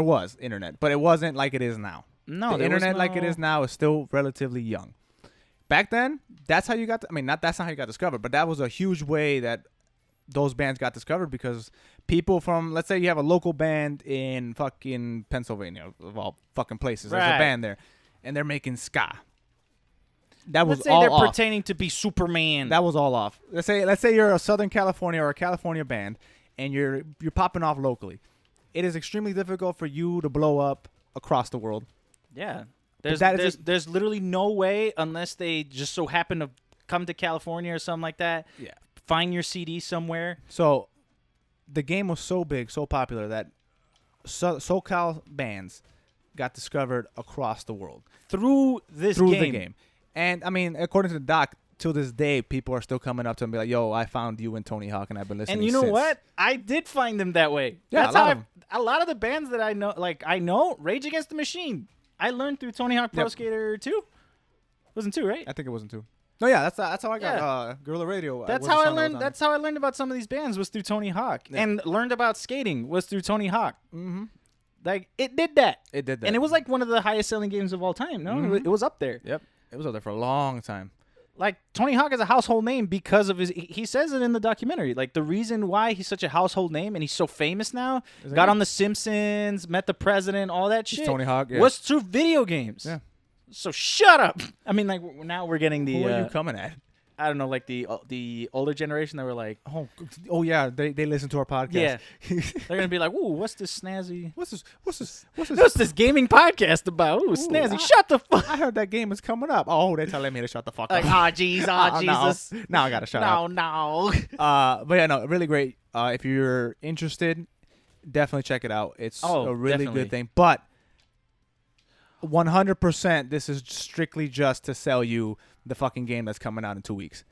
was internet, but it wasn't like it is now. No, the there was internet like it no- is now is still relatively young. Back then, that's how you got. That's not how you got discovered, but that was a huge way that those bands got discovered because people from, let's say, you have a local band in fucking Pennsylvania, of all fucking places. There's Right. a band there, and they're making ska. That was Let's say all they're off. pretending to be Superman. That was all off. Let's say you're a Southern California or a California band, and you're popping off locally. It is extremely difficult for you to blow up across the world. Yeah. There's literally no way unless they just so happen to come to California or something like that. Yeah. Find your CD somewhere. So the game was so big, so popular that SoCal bands got discovered across the world Through the game. And I mean, according to the doc, to this day, people are still coming up to him and be like, "Yo, I found you and Tony Hawk, and I've been listening." And you know since. what? I did find them that way. Yeah, That's a lot of the bands that I know, Rage Against the Machine. I learned through Tony Hawk Pro Skater 2. Wasn't 2, right? I think it wasn't 2. No, yeah, that's how I got Guerrilla Radio. That's how I learned. That's how I learned about some of these bands was through Tony Hawk, and learned about skating was through Tony Hawk. Mm-hmm. Like it did that. It did that, and it was like one of the highest selling games of all time. No, Mm-hmm. it was up there. Yep, it was up there for a long time. Like Tony Hawk is a household name because of his. He says it in the documentary. Like the reason why he's such a household name and he's so famous now, got on The Simpsons, met the president, all that shit. Tony Hawk was through video games. Yeah. So shut up. I mean, like now we're getting the. Who are you coming at? I don't know, like the older generation that were like, oh yeah, they listen to our podcast. Yeah, they're gonna be like, ooh, what's this snazzy? What's this gaming podcast about? Ooh, snazzy. Shut the fuck. I heard that game is coming up. Oh, they're telling me to shut the fuck like, up. oh jeez, oh Jesus. No. Now I gotta shut up. No. But yeah, no, really great. If you're interested, definitely check it out. It's a really good thing. But 100%, this is strictly just to sell you the fucking game that's coming out in 2 weeks.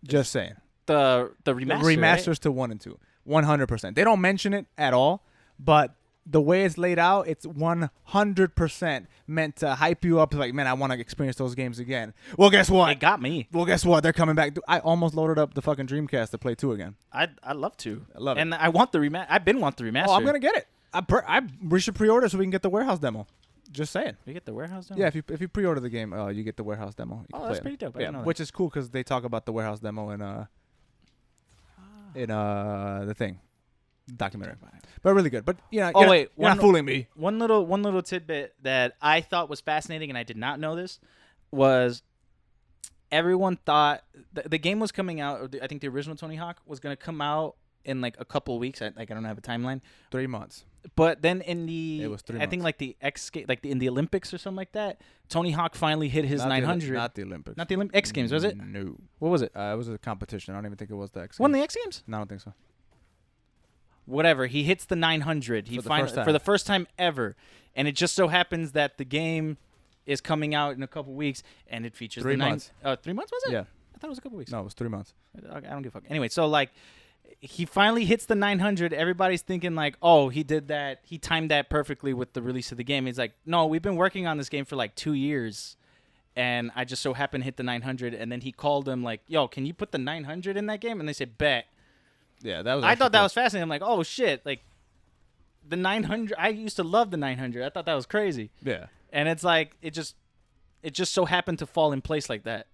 Just saying. The remaster. The remasters right? to 1 and 2. 100%. They don't mention it at all, but the way it's laid out, it's 100% meant to hype you up. Like, man, I want to experience those games again. Well, guess what? It got me. Well, guess what? They're coming back. I almost loaded up the fucking Dreamcast to play 2 again. I'd love to. I love it. And I want the remaster. I've been wanting the remaster. Oh, I'm going to get it. We should pre-order so we can get the warehouse demo. Just saying. We get the warehouse demo? Yeah, if you pre-order the game, you get the warehouse demo. Oh, that's pretty dope. Yeah, which is cool because they talk about the warehouse demo in the thing, documentary. But really good. But you're not fooling me. One little tidbit that I thought was fascinating, and I did not know this, was everyone thought the game was coming out. I think the original Tony Hawk was going to come out in like a couple of weeks. I don't have a timeline. 3 months. But then in it was 3 months. I think like the in the Olympics or something like that, Tony Hawk finally hit his 900. Not the Olympics. Not the X Games, was it? No. What was it? It was a competition. I don't even think it was the X Games. Won the X Games? No, I don't think so. Whatever. He hits the 900. For the first time ever, and it just so happens that the game is coming out in a couple weeks, and it features 3 months. 3 months was it? Yeah. I thought it was a couple weeks. No, it was 3 months. I don't give a fuck. Anyway, so like. He finally hits the 900. Everybody's thinking like, oh, he did that. He timed that perfectly with the release of the game. He's like, no, we've been working on this game for like 2 years, and I just so happened to hit the 900. And then he called them like, yo, can you put the 900 in that game? And they said, bet. Yeah, that was. I thought that was fascinating. I'm like, oh shit, like the 900. I used to love the 900. I thought that was crazy. Yeah. And it's like it just so happened to fall in place like that.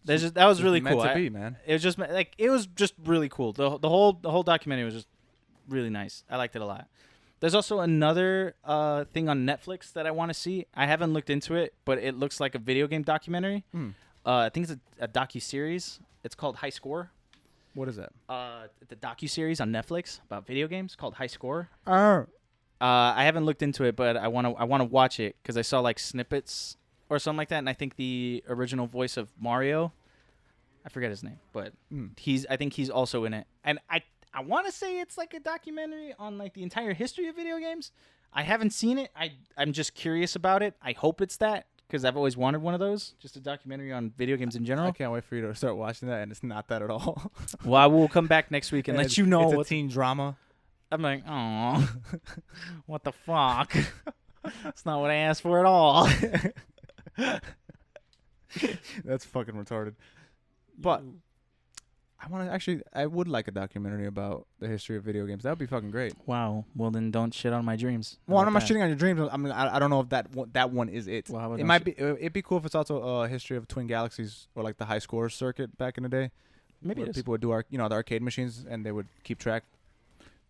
That was really cool. Meant to be, man. It was just really cool. The whole documentary was just really nice. I liked it a lot. There's also another thing on Netflix that I want to see. I haven't looked into it, but it looks like a video game documentary. I think it's a docu-series. It's called High Score. What is that? The docu-series on Netflix about video games called High Score. Oh. I haven't looked into it, but I want to watch it because I saw like snippets or something like that, and I think the original voice of Mario, I forget his name, but I think he's also in it. And I want to say it's like a documentary on like the entire history of video games. I haven't seen it. I'm just curious about it. I hope it's that because I've always wanted one of those, just a documentary on video games in general. I can't wait for you to start watching that, and it's not that at all. Well, I will come back next week and let you know. It's a teen drama. I'm like, oh, what the fuck? That's not what I asked for at all. That's fucking retarded. But I would like a documentary about the history of video games. That would be fucking great. Wow. Well, then don't shit on my dreams. Well, I'm not shitting on your dreams. I mean, I don't know if that one is it. Well, it might be. It'd be cool if it's also a history of Twin Galaxies or like the high score circuit back in the day. Maybe it is. People would do the arcade machines and they would keep track.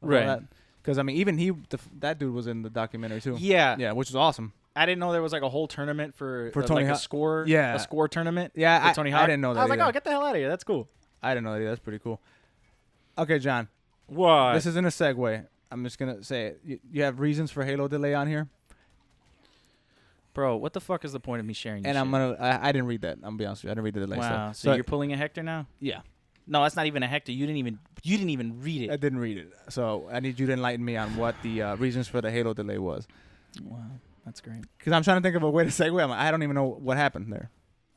Right. Because I mean, even that dude was in the documentary too. Yeah. Yeah, which is awesome. I didn't know there was like a whole tournament for Tony like Hawk. a score. Yeah. A score tournament. Yeah, for Tony Hawk. I didn't know that. I was like, either. oh, get the hell out of here. That's cool. I didn't know that either. That's pretty cool. Okay, John. What? This isn't a segue. I'm just gonna say it. You have reasons for Halo delay on here, bro. What the fuck is the point of me sharing? This and shit? I didn't read that. I'm gonna be honest with you. I didn't read the delay Wow. stuff. So you're pulling a Hector now? Yeah. No, that's not even a Hector. You didn't even read it. I didn't read it. So I need you to enlighten me on what the reasons for the Halo delay was. Wow, that's great. Because I'm trying to think of a way to segue. I don't even know what happened there.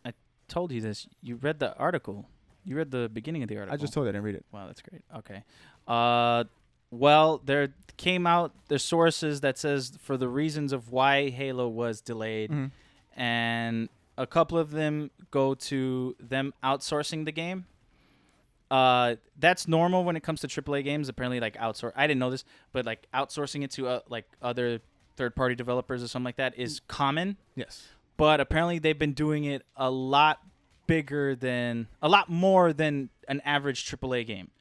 I told you this. You read the article. You read the beginning of the article. I just told you I didn't read it. Wow, that's great. Okay. Well, there came out the sources that says for the reasons of why Halo was delayed, and a couple of them go to them outsourcing the game. That's normal when it comes to AAA games. Apparently, like outsource. I didn't know this, but like outsourcing it to like other third-party developers or something like that is common. Yes. But apparently, they've been doing it a lot more than an average AAA game.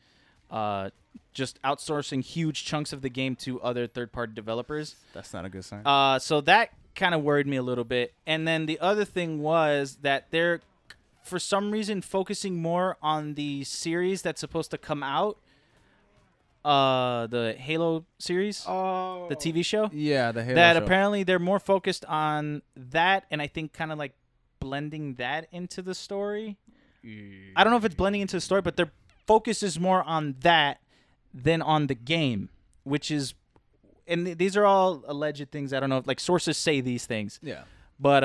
Just outsourcing huge chunks of the game to other third-party developers. That's not a good sign. So that kind of worried me a little bit. And then the other thing was that they're, for some reason, focusing more on the series that's supposed to come out. The Halo series, the TV show. Yeah, the Halo that show. Apparently they're more focused on that, and I think kind of like blending that into the story. I don't know if it's blending into the story, but their focus is more on that than on the game, which is, and these are all alleged things. I don't know if like sources say these things. Yeah. But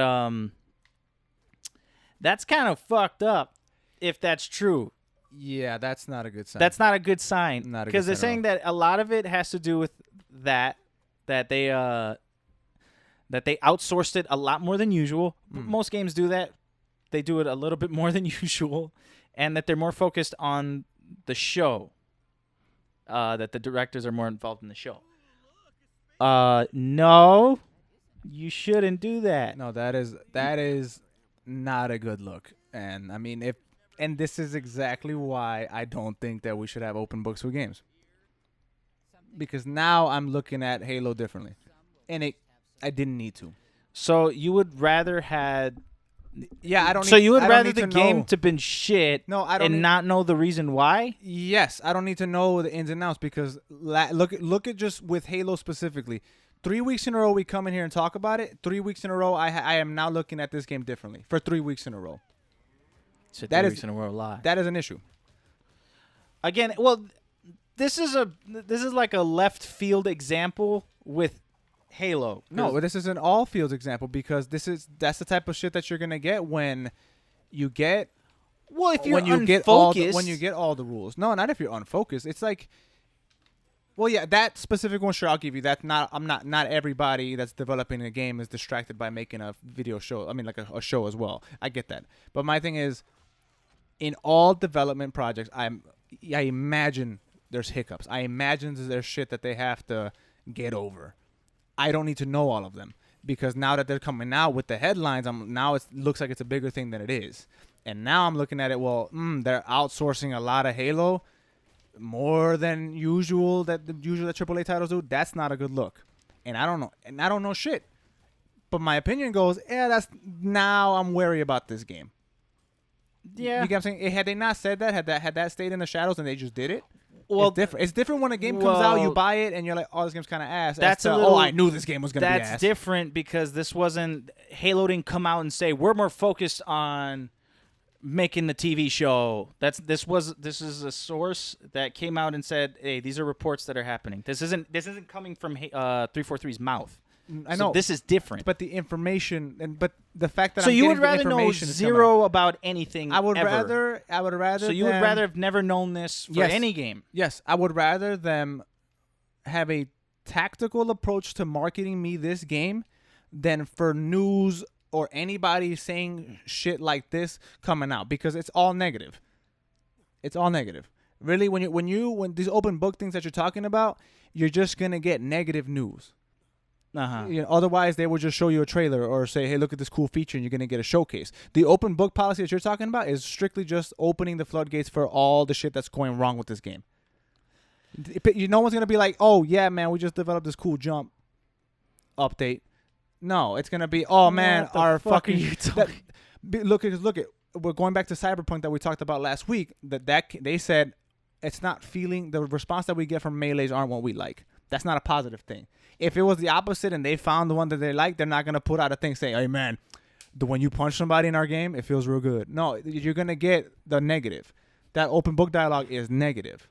that's kind of fucked up if that's true. Yeah, that's not a good sign. That's not a good sign. Not a good because they're sign at saying that a lot of it has to do with that they outsourced it a lot more than usual. Most games do that. They do it a little bit more than usual, and that they're more focused on the show. That the directors are more involved in the show. No, you shouldn't do that. No, that is not a good look. And I mean, and this is exactly why I don't think that we should have open books with games. Because now I'm looking at Halo differently, and I didn't need to. So you would rather had. Yeah, I don't. So you would I don't rather need the to game know. to been shit. No, I don't. And not know the reason why. Yes, I don't need to know the ins and outs because look at just with Halo specifically. 3 weeks in a row we come in here and talk about it. 3 weeks in a row I am now looking at this game differently for 3 weeks in a row. So That 3 is- weeks in a row lie. That is an issue. Again, well, this is like a left field example with Halo. No, but this is an all fields example because that's the type of shit that you're gonna get when you get well, if you're when you unfocused, get all the rules. No, not if you're unfocused. It's like, well, yeah, that specific one, sure, I'll give you that. Not everybody that's developing a game is distracted by making a video show. I mean, like a show as well. I get that, but my thing is, in all development projects, I imagine there's hiccups. I imagine there's shit that they have to get over. I don't need to know all of them because now that they're coming out with the headlines, now it looks like it's a bigger thing than it is. And now I'm looking at it, well, they're outsourcing a lot of Halo more than usual that AAA titles do. That's not a good look. And I don't know shit. But my opinion goes, now I'm wary about this game. yeah. You get what I'm saying? Had they not said that, had that stayed in the shadows and they just did it, Well, it's different. It's different when a game comes out, you well, buy it, and you're like, oh, this game's kind of ass. That's as to, a little- oh, I knew this game was going to be ass. that's different because this wasn't Halo didn't come out and say we're more focused on making the TV show. This is a source that came out and said, hey, these are reports that are happening. This isn't coming from 343's mouth. I know. So this is different. But the information, but the fact that so I'm you getting would the rather know information is coming zero about anything. out. I would ever. rather. So you would rather have never known this for Yes. any game. Yes, I would rather them have a tactical approach to marketing me this game than for news or anybody saying shit like this coming out because it's all negative. It's all negative. Really, when these open book things that you're talking about, you're just gonna get negative news. Uh-huh. You know, otherwise, they would just show you a trailer or say, hey, look at this cool feature, and you're going to get a showcase. The open book policy that you're talking about is strictly just opening the floodgates for all the shit that's going wrong with this game. No one's going to be like, oh, yeah, man, we just developed this cool jump update. No, it's gonna be, oh man, What the our fuck fucking are you talking? look at. We're going back to Cyberpunk that we talked about last week. That they said it's not feeling, the response that we get from melees aren't what we like. That's not a positive thing. If it was the opposite and they found the one that they like, they're not gonna put out a thing saying, hey man, when you punch somebody in our game, it feels real good. No, you're gonna get the negative. That open book dialogue is negative.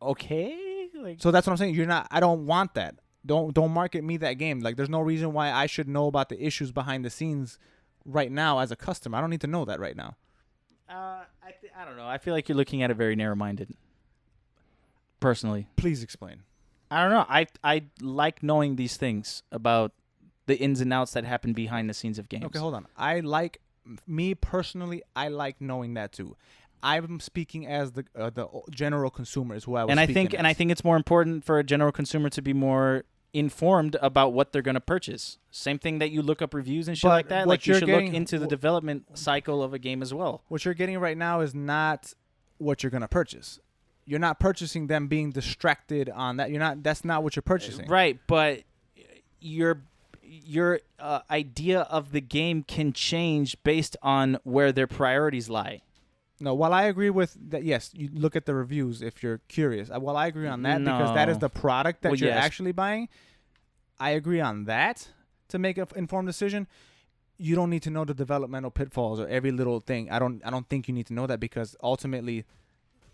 Okay. So that's what I'm saying. You're not. I don't want that. Don't market me that game. Like, there's no reason why I should know about the issues behind the scenes right now as a customer. I don't need to know that right now. I don't know. I feel like you're looking at it very narrow-minded. Personally, Please explain. I don't know. I like knowing these things about the ins and outs that happen behind the scenes of games. Okay, hold on. Me personally, I like knowing that too. I'm speaking as the general consumer is who I was. And I think it's more important for a general consumer to be more informed about what they're going to purchase. Same thing that you look up reviews and shit like that. Like, you should look into the development cycle of a game as well. What you're getting right now is not what you're going to purchase. You're not purchasing them being distracted on that. You're not. That's not what you're purchasing. Right, but your idea of the game can change based on where their priorities lie. No, while I agree with that, yes, you look at the reviews if you're curious. While I agree on that, because that is the product that you're actually buying, I agree on that to make an informed decision. You don't need to know the developmental pitfalls or every little thing. I don't think you need to know that, because ultimately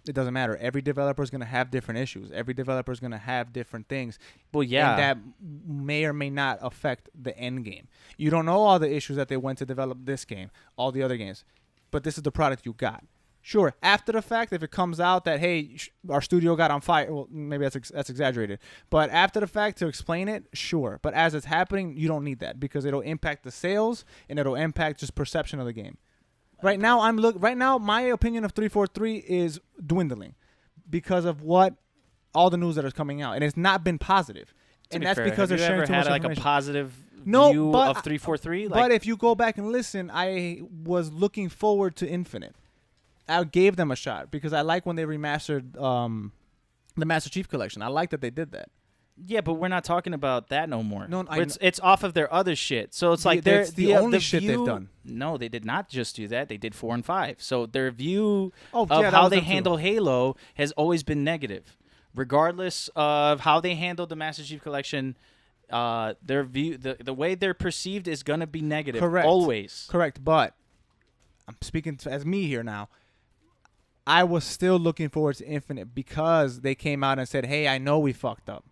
it doesn't matter. Every developer is going to have different issues. Every developer is going to have different things. Well, yeah. And that may or may not affect the end game. You don't know all the issues that they went to develop this game, all the other games, but this is the product you got. Sure, after the fact, if it comes out that, hey, our studio got on fire, well, maybe that's exaggerated. But after the fact, to explain it, sure. But as it's happening, you don't need that, because it'll impact the sales and it'll impact just perception of the game. Right now, my opinion of 343 is dwindling because of what all the news that is coming out, and it's not been positive. And that's because they're sharing too much information. Have you ever had like a positive view of 343? But if you go back and listen, I was looking forward to Infinite. I gave them a shot because I like when they remastered the Master Chief Collection. I like that they did that. Yeah, but we're not talking about that no more. No, it's off of their other shit. So it's like that's the only shit they've done. No, they did not just do that. They did 4 and 5. So their view of yeah, how they handle Halo has always been negative, regardless of how they handled the Master Chief Collection. Their view, the way they're perceived, is gonna be negative. Correct. Always. Correct. But I'm speaking as me here now. I was still looking forward to Infinite because they came out and said, hey, I know we fucked up.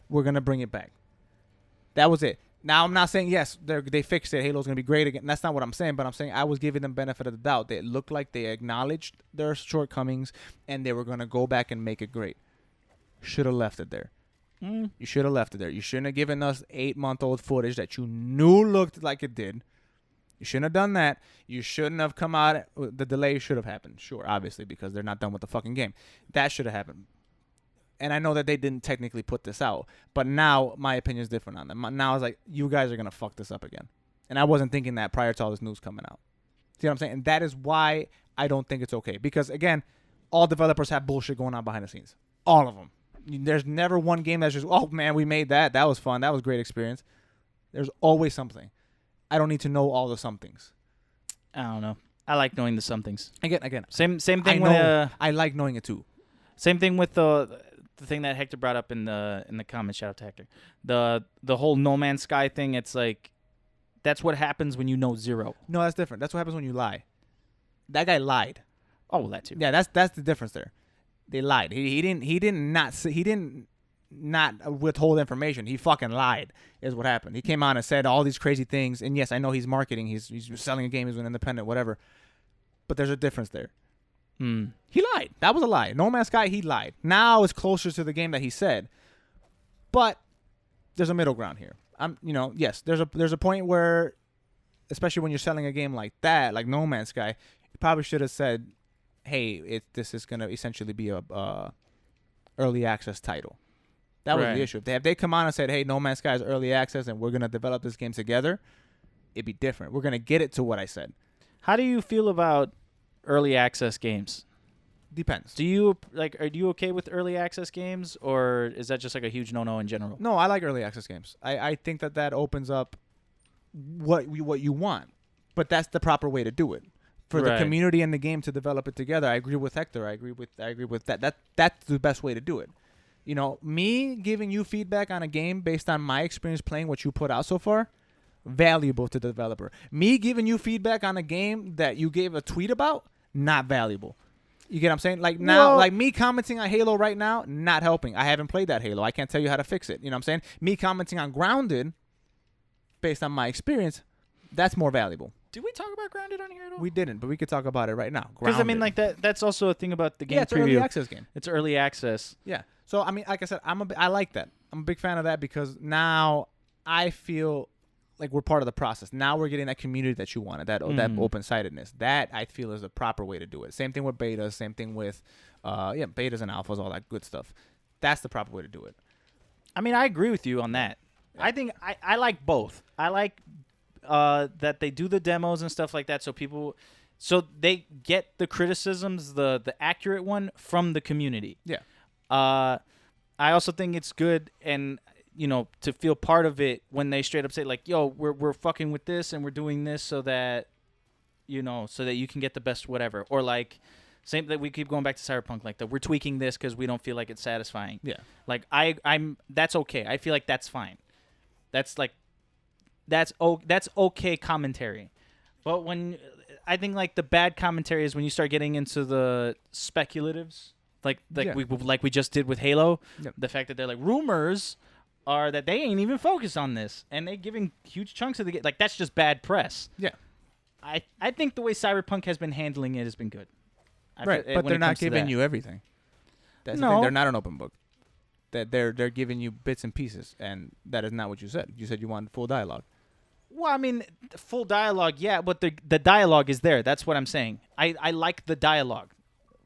We're going to bring it back. That was it. Now, I'm not saying, yes, they fixed it. Halo's going to be great again. That's not what I'm saying, but I'm saying I was giving them benefit of the doubt. They looked like they acknowledged their shortcomings, and they were going to go back and make it great. Should have left it there. You should have left it there. You shouldn't have given us 8-month-old footage that you knew looked like it did. You shouldn't have done that. You shouldn't have come out. The delay should have happened. Sure, obviously, because they're not done with the fucking game. That should have happened. And I know that they didn't technically put this out, but now my opinion is different on them. Now it's like, you guys are going to fuck this up again. And I wasn't thinking that prior to all this news coming out. See what I'm saying? And that is why I don't think it's okay. Because, again, all developers have bullshit going on behind the scenes. All of them. There's never one game that's just, oh, man, we made that. That was fun. That was a great experience. There's always something. I don't need to know all the somethings. I don't know. I like knowing the somethings. Again. Same thing with I like knowing it too. Same thing with the thing that Hector brought up in the comments. Shout out to Hector. The whole No Man's Sky thing. It's like, that's what happens when you know zero. No, that's different. That's what happens when you lie. That guy lied. Oh, well, that too. Yeah, that's the difference there. They lied. He didn't not withhold information. He fucking lied is what happened. He came on and said all these crazy things. And yes, I know he's marketing. He's selling a game. He's an independent, whatever. But there's a difference there. He lied. That was a lie. No Man's Sky, he lied. Now it's closer to the game that he said. But there's a middle ground here. Yes, there's a point where, especially when you're selling a game like that, like No Man's Sky, you probably should have said, hey, this is going to essentially be a early access title. That was the issue. If they come on and said, hey, No Man's Sky is early access and we're going to develop this game together, it'd be different. We're going to get it to what I said. How do you feel about early access games? Depends. Do you are you okay with early access games, or is that just like a huge no-no in general? No, I like early access games. I think that opens up what you want, but that's the proper way to do it. For the community and the game to develop it together. I agree with Hector. I agree with that. That's the best way to do it. You know, me giving you feedback on a game based on my experience playing what you put out so far, valuable to the developer. Me giving you feedback on a game that you gave a tweet about, not valuable. You get what I'm saying? Like now, like me commenting on Halo right now, not helping. I haven't played that Halo. I can't tell you how to fix it. You know what I'm saying? Me commenting on Grounded based on my experience, that's more valuable. Did we talk about Grounded on here at all? We didn't, but we could talk about it right now. Because I mean, like that's also a thing about the game. Yeah, it's preview. an early access game. It's early access. Yeah. So I mean, like I said, I like that. I'm a big fan of that because now I feel like we're part of the process. Now we're getting that community that you wanted, that open-sidedness. That I feel is the proper way to do it. Same thing with betas. Same thing with betas and alphas, all that good stuff. That's the proper way to do it. I mean, I agree with you on that. Yeah. I think I like both. I like that they do the demos and stuff like that, so they get the criticisms, the accurate one from the community. Yeah. I also think it's good and to feel part of it when they straight up say like, "Yo, we're fucking with this and we're doing this so that so that you can get the best whatever," or like. Same that we keep going back to Cyberpunk, like that we're tweaking this because we don't feel like it's satisfying. Yeah. Like I'm that's okay. I feel like that's fine. That's okay commentary. But when I think like the bad commentary is when you start getting into the speculatives, we just did with Halo. Yep. The fact that they're like rumors are that they ain't even focused on this and they giving huge chunks of the game. Like that's just bad press. Yeah. I think the way Cyberpunk has been handling it has been good. Right, but they're not giving you everything. That's the thing. They're not an open book. That they're giving you bits and pieces, and that is not what you said. You said you wanted full dialogue. Well, I mean, full dialogue, yeah, but the dialogue is there. That's what I'm saying. I like the dialogue.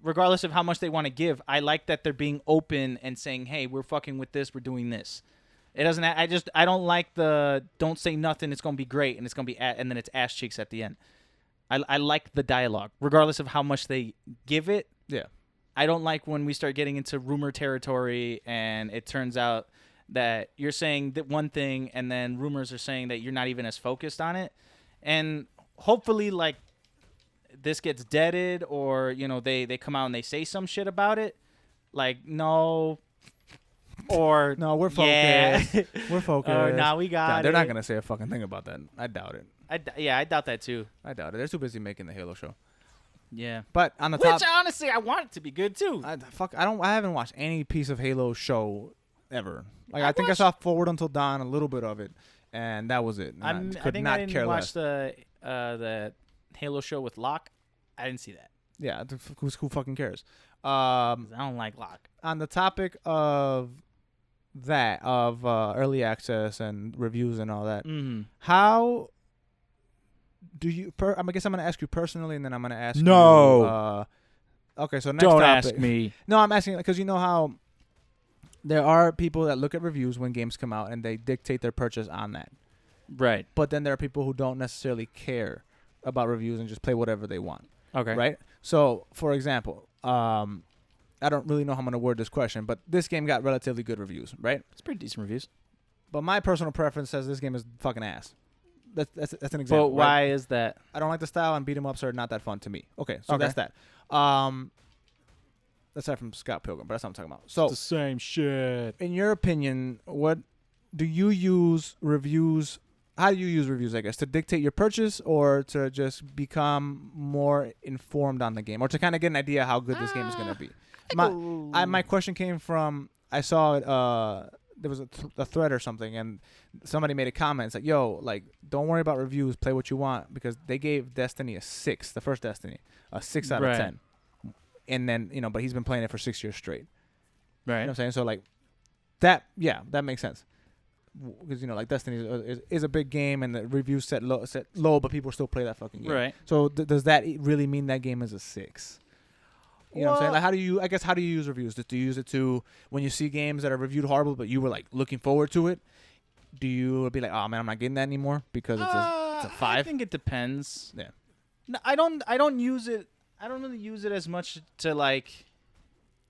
Regardless of how much they want to give, I like that they're being open and saying, hey, we're fucking with this, we're doing this. It doesn't. I don't like the don't say nothing, it's going to be great, and it's going to be and then it's ass cheeks at the end. I like the dialogue, regardless of how much they give it. Yeah. I don't like when we start getting into rumor territory and it turns out that you're saying that one thing and then rumors are saying that you're not even as focused on it. And hopefully, like, this gets deaded or, they come out and they say some shit about it. Like, no. Or, no, we're focused. Yeah. We're focused. Or, nah, we got They're not going to say a fucking thing about that. I doubt it. I doubt that too. I doubt it. They're too busy making the Halo show. Yeah, but on the top, which honestly I want it to be good too. I haven't watched any piece of Halo show ever. Like I think I saw Forward Until Dawn, a little bit of it, and that was it. I didn't watch the Halo show with Locke. I didn't see that. Yeah, who fucking cares? I don't like Locke. On the topic of early access and reviews and all that, how do you? I guess I'm gonna ask you personally, and then I'm gonna ask you. Okay, so next don't topic. Ask me. No, I'm asking because you know how there are people that look at reviews when games come out and they dictate their purchase on that. Right. But then there are people who don't necessarily care about reviews and just play whatever they want. Okay. Right. So, for example, I don't really know how I'm gonna word this question, but this game got relatively good reviews, right? It's pretty decent reviews. But my personal preference says this game is fucking ass. That's an example. But why right? is that? I don't like the style, and beat 'em ups are not that fun to me. Okay, so that's that. That's that from Scott Pilgrim, but that's what I'm talking about. So it's the same shit. In your opinion, what do you use reviews? How do you use reviews? I guess to dictate your purchase, or to just become more informed on the game, or to kind of get an idea how good this game is going to be. My question came from I saw it. There was a thread or something, and somebody made a comment. It's like, yo, like, don't worry about reviews. Play what you want, because they gave Destiny a 6, the first Destiny, a 6 out of 10. And then, but he's been playing it for 6 years straight. Right. You know what I'm saying? So, like, that makes sense. Because, like, Destiny is a big game, and the reviews set low, but people still play that fucking game. Right. So, does that really mean that game is a 6? You know what I'm saying? Like, how do you use reviews? Do you use it to when you see games that are reviewed horrible, but you were like looking forward to it? Do you be like, oh man, I'm not getting that anymore because it's a 5? I think it depends. Yeah. No, I don't use it really use it as much to like,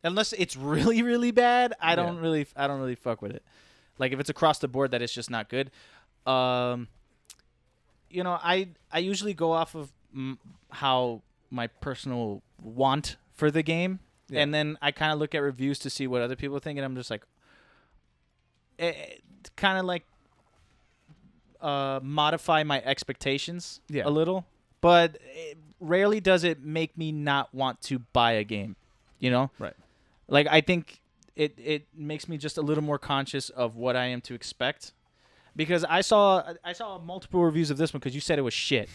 unless it's really really bad. I don't really fuck with it. Like if it's across the board that it's just not good. I usually go off of how my personal want for the game, and then I kind of look at reviews to see what other people think, and I'm just like, kind of like modify my expectations a little, but rarely does it make me not want to buy a game, Right. Like I think it makes me just a little more conscious of what I am to expect, because I saw multiple reviews of this one because you said it was shit,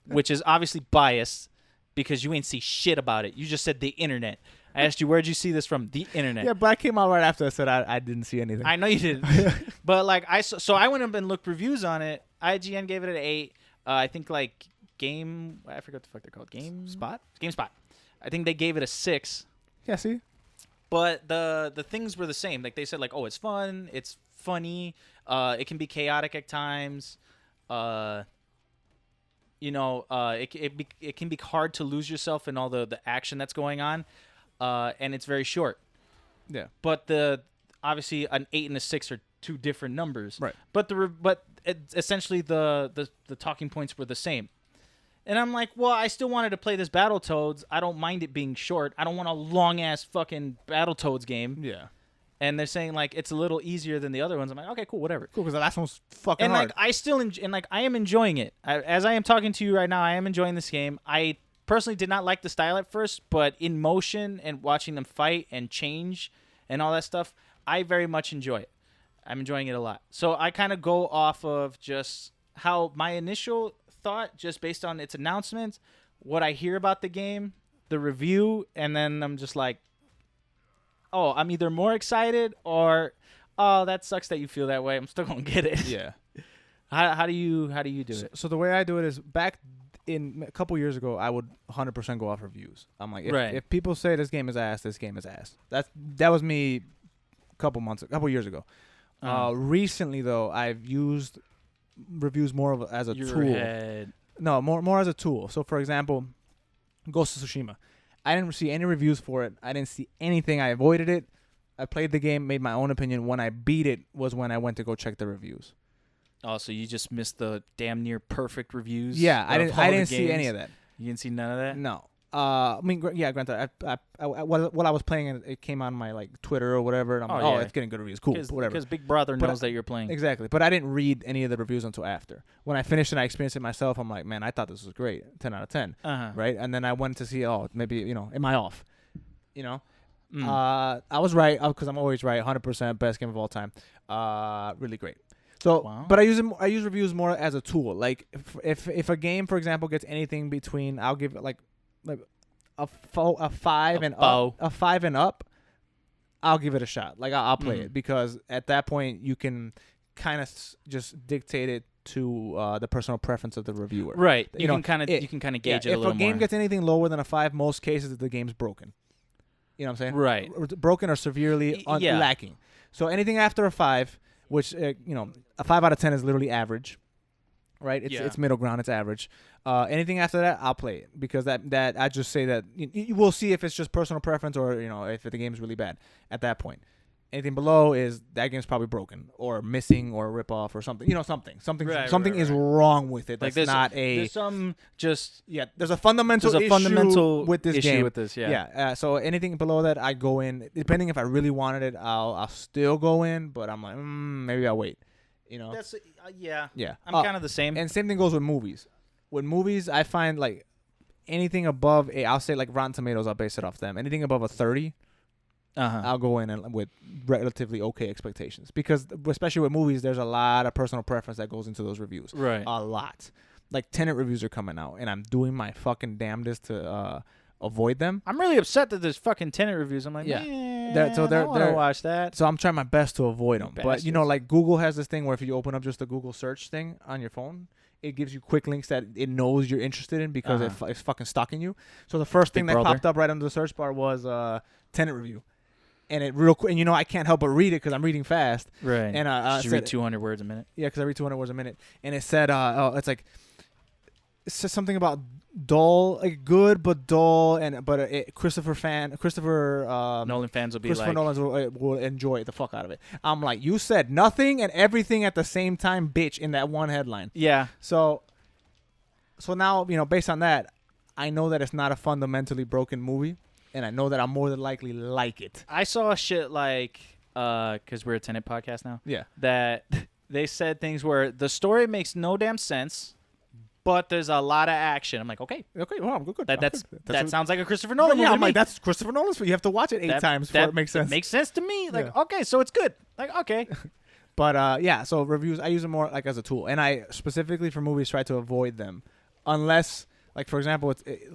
which is obviously biased because you ain't see shit about it. You just said the internet. I asked you, where'd you see this from? The internet. Yeah, but I came out right after I said I didn't see anything. I know you didn't. But like so I went up and looked reviews on it. IGN gave it an 8. I think like I forgot what the fuck they're called. GameSpot. I think they gave it a 6. Yeah, see? But the things were the same. Like they said like, oh, it's fun, it's funny, it can be chaotic at times. It can be hard to lose yourself in all the action that's going on. And it's very short. Yeah. But obviously an 8 and a 6 are two different numbers. Right. But essentially the talking points were the same. And I'm like, well, I still wanted to play this Battletoads. I don't mind it being short. I don't want a long ass fucking Battletoads game. Yeah. And they're saying like it's a little easier than the other ones. I'm like, okay, cool, whatever. Cool, because the last one was fucking hard. hard. I still I am enjoying it. As I am talking to you right now, I am enjoying this game. I personally did not like the style at first, but in motion and watching them fight and change and all that stuff, I very much enjoy it. I'm enjoying it a lot. So I kind of go off of just how my initial thought, just based on its announcements, what I hear about the game, the review, and then I'm just like, oh, I'm either more excited or, oh, that sucks that you feel that way. I'm still gonna get it. Yeah. How do you do it? So the way I do it is back in a couple years ago, I would 100% go off reviews. I'm like, if people say this game is ass, this game is ass. That was me a couple years ago. Recently though, I've used reviews more as a tool. No, more as a tool. So for example, Ghost of Tsushima. I didn't see any reviews for it. I didn't see anything. I avoided it. I played the game, made my own opinion. When I beat it was when I went to go check the reviews. Oh, so you just missed the damn near perfect reviews? Yeah, I didn't see any of that. You didn't see none of that? No. I mean, granted, while I was playing, it came on my like Twitter or whatever. And I'm it's getting good reviews. Cool, whatever. Because Big Brother knows that you're playing. Exactly. But I didn't read any of the reviews until after. When I finished and I experienced it myself, I'm like, man, I thought this was great. 10 out of 10. Right? And then I went to see, maybe, am I off? I was right because I'm always right. 100% best game of all time. Really great. So, but I use reviews more as a tool. Like if a game, for example, gets anything between, I'll give it like a 5 and up. A 5 and up, I'll give it a shot. Like I'll play it, because at that point you can kind of just dictate it to the personal preference of the reviewer. Right. You can kind of gauge it a little more. If a game gets anything lower than a 5, most cases the game's broken. You know what I'm saying? Right. Broken or severely lacking. So anything after a 5, which a 5 out of 10 is literally average. Right? It's middle ground. It's average. Anything after that, I'll play it, because that I just say that you will see if it's just personal preference or if the game's really bad at that point. Anything below is that game's probably broken or missing or a rip off or something. Something is wrong with it. That's not a. There's some just There's a fundamental issue with this game. So anything below that, I go in. Depending if I really wanted it, I'll still go in. But I'm like, maybe I'll wait. That's yeah. I'm kind of the same. And same thing goes with movies. With movies, I find like anything above I'll say like Rotten Tomatoes, I'll base it off them. Anything above a 30, I'll go in and with relatively okay expectations, because especially with movies, there's a lot of personal preference that goes into those reviews. Right. A lot. Like Tenet reviews are coming out, and I'm doing my fucking damnedest to avoid them. I'm really upset that there's fucking Tenet reviews. I'm like, I don't want to watch that. So I'm trying my best to avoid them. But like Google has this thing where if you open up just the Google search thing on your phone, it gives you quick links that it knows you're interested in, because it's fucking stalking you. So the first thing that popped up right under the search bar was Tenet review. And it real quick, and I can't help but read it because I'm reading fast. Right. And you read 200 words a minute. Yeah, because I read 200 words a minute. And it said, it's like, says something about dull, like good but dull, but Christopher Nolan fans will be Christopher like, Nolan will enjoy the fuck out of it. I'm like, you said nothing and everything at the same time, bitch, in that one headline. yeah. So now, based on that, I know that it's not a fundamentally broken movie, and I know that I'm more than likely like it. I saw shit like, because we're a Tenet podcast now. Yeah. That they said things where the story makes no damn sense, but there's a lot of action. I'm like, okay, well, I'm good. That sounds like a Christopher Nolan movie. Yeah, I'm like, that's Christopher Nolan's. You have to watch it 8 times before it makes sense. It makes sense to me. Like, okay, so it's good. Like, okay. But yeah, so reviews, I use them more like as a tool, and I specifically for movies try to avoid them, unless, like for example,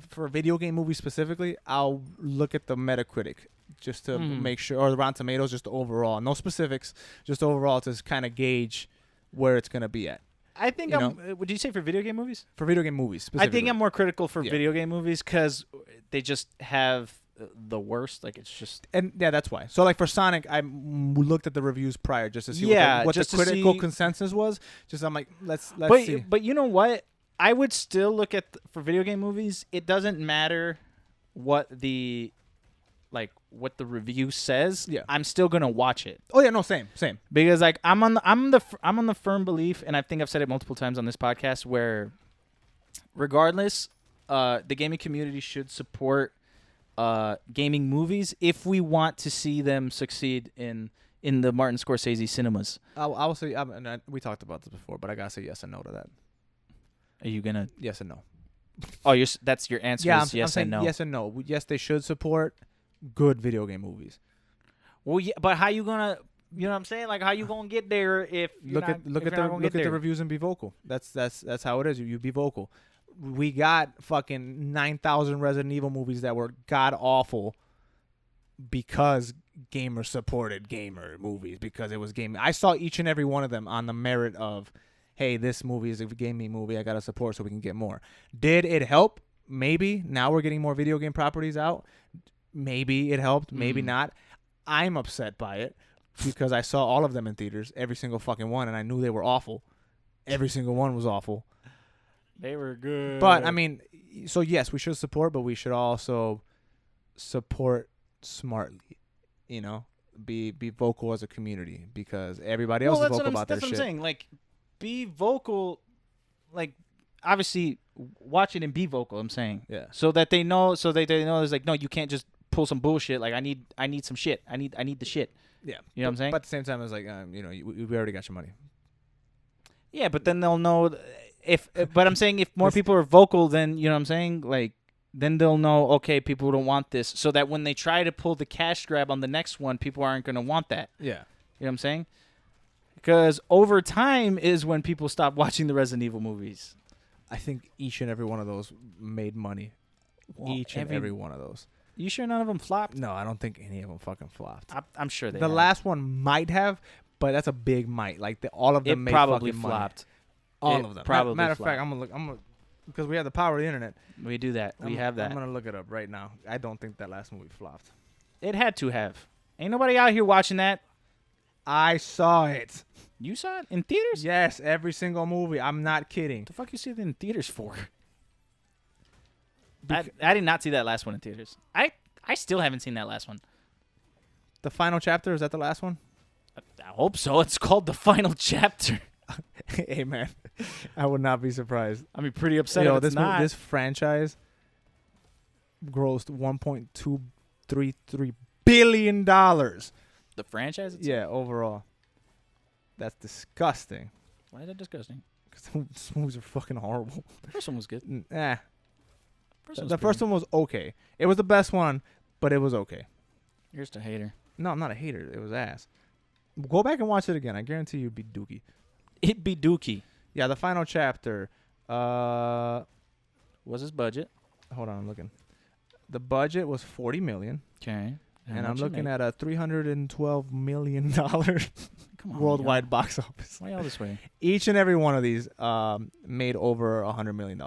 for video game movies specifically, I'll look at the Metacritic just to make sure, or the Rotten Tomatoes, just overall, no specifics, just overall to kind of gauge where it's gonna be at. I think would you say for video game movies? For video game movies, specifically. I think I'm more critical for video game movies because they just have the worst. Like, it's just... And yeah, that's why. So like for Sonic, I looked at the reviews prior just to see what the critical consensus was. Just I'm like, let's see. But you know what? I would still look at for video game movies. It doesn't matter what the review says. Yeah. I'm still gonna watch it. Oh yeah, no, same. Because like I'm on the firm belief, and I think I've said it multiple times on this podcast, where regardless, the gaming community should support gaming movies if we want to see them succeed in the Martin Scorsese cinemas. I will say, we talked about this before, but I gotta say yes and no to that. Are you gonna yes and no? Oh, that's your answer. Yeah, is yes I'm saying and no. Yes and no. Yes, they should support good video game movies. Well, yeah, but how you gonna? You know what I'm saying? Like, how you gonna get there if look at the reviews and be vocal. That's how it is. You be vocal. We got fucking 9,000 Resident Evil movies that were god awful because gamers supported gamer movies because it was gaming. I saw each and every one of them on the merit of, hey, this movie is a gaming movie. I gotta support so we can get more. Did it help? Maybe. Now we're getting more video game properties out. Maybe it helped. Maybe not. I'm upset by it because I saw all of them in theaters, every single fucking one, and I knew they were awful. Every single one was awful. They were good. But, I mean, so yes, we should support, but we should also support smartly, be vocal as a community because everybody else is vocal about their shit. That's what I'm saying. Like, be vocal, like, obviously watch it and be vocal, I'm saying. Yeah. So that they know, there's like, no, you can't just pull some bullshit. Like, I need some shit. I need the shit. Yeah. You know what I'm saying? But at the same time, it's like, we already got your money. Yeah, but then they'll know but I'm saying if more people are vocal, then, you know what I'm saying? Like, then they'll know, okay, people don't want this. So that when they try to pull the cash grab on the next one, people aren't going to want that. Yeah. You know what I'm saying? Because over time is when people stop watching the Resident Evil movies. I think each and every one of those made money. Well, every one of those. You sure none of them flopped? No, I don't think any of them fucking flopped. I'm sure they The have. last one might have, but that's a big might. Like, all of them made probably fucking flopped. Money. All of them. Probably Matter of flopped. fact, I'm gonna because we have the power of the internet. We do that. We have that. I'm gonna look it up right now. I don't think that last movie flopped. It had to have. Ain't nobody out here watching that. I saw it. You saw it in theaters? Yes, every single movie. I'm not kidding. What the fuck you see it in theaters for? I did not see that last one in theaters. I still haven't seen that last one. The final chapter, is that the last one? I hope so. It's called The Final Chapter. Hey, man. I would not be surprised. I'd be pretty upset if it's not. This franchise grossed $1.233 billion. The franchise itself? Yeah, overall. That's disgusting. Why is that disgusting? Because those movies are fucking horrible. The first one was good. The first one was okay. It was the best one, but it was okay. You're just a hater. No, I'm not a hater. It was ass. Go back and watch it again. I guarantee you'd be dookie. It'd be dookie. Yeah, the final chapter. What's his budget? Hold on, I'm looking. The budget was $40 million. Okay. And I'm looking at a $312 million worldwide box office. Why all this way? Each and every one of these made over $100 million.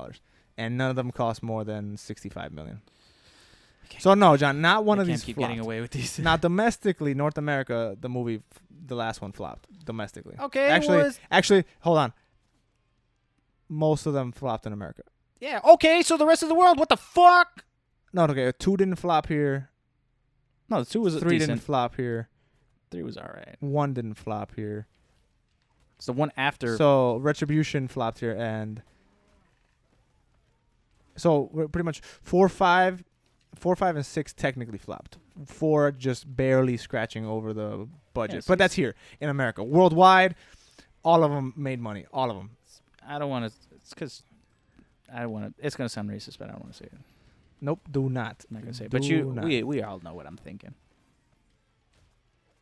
And none of them cost more than $65 million. So, no, John, not one of these keep flopped. getting away with these. Now, domestically, North America, the last one flopped. Domestically. Okay, Actually, hold on. Most of them flopped in America. Yeah. Okay. So the rest of the world, what the fuck? No, okay. 2 didn't flop here. No, 2 was 3 decent. didn't flop here. 3 was all right. 1 didn't flop here. It's the one after. So Retribution flopped here, and so we're pretty much 4, 5, and 6 technically flopped. 4 just barely scratching over the budget, Yeah, but that's here in America. Worldwide, all of them made money. All of them. I don't want to. It's because I don't want to. It's gonna sound racist, but I don't want to say it. Nope, do not. I'm not gonna say it. Do But not. we all know what I'm thinking.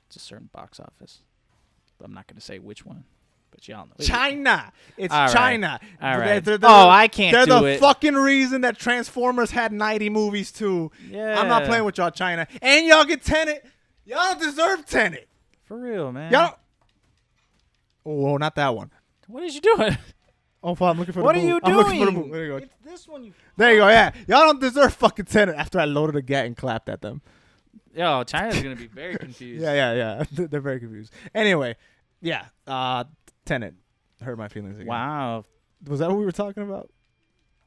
It's a certain box office. I'm not gonna say which one, but y'all know. China. It's All right. China. All right. They're I can't They're do the it. fucking reason that Transformers had 90 movies too. Yeah. I'm not playing with y'all, China. And y'all get Tenet. Y'all don't deserve Tenet. For real, man. Y'all. Oh, not that one. What is you doing? Oh, fuck, I'm looking for What the are you move. I'm looking for the doing? move. There you go. It's this one. You. There you go. Yeah, y'all don't deserve fucking Tenet. After I loaded a gat and clapped at them. Yo, China's gonna be very confused. Yeah. They're very confused. Anyway, yeah. Tenet hurt my feelings again. Wow. Was that what we were talking about?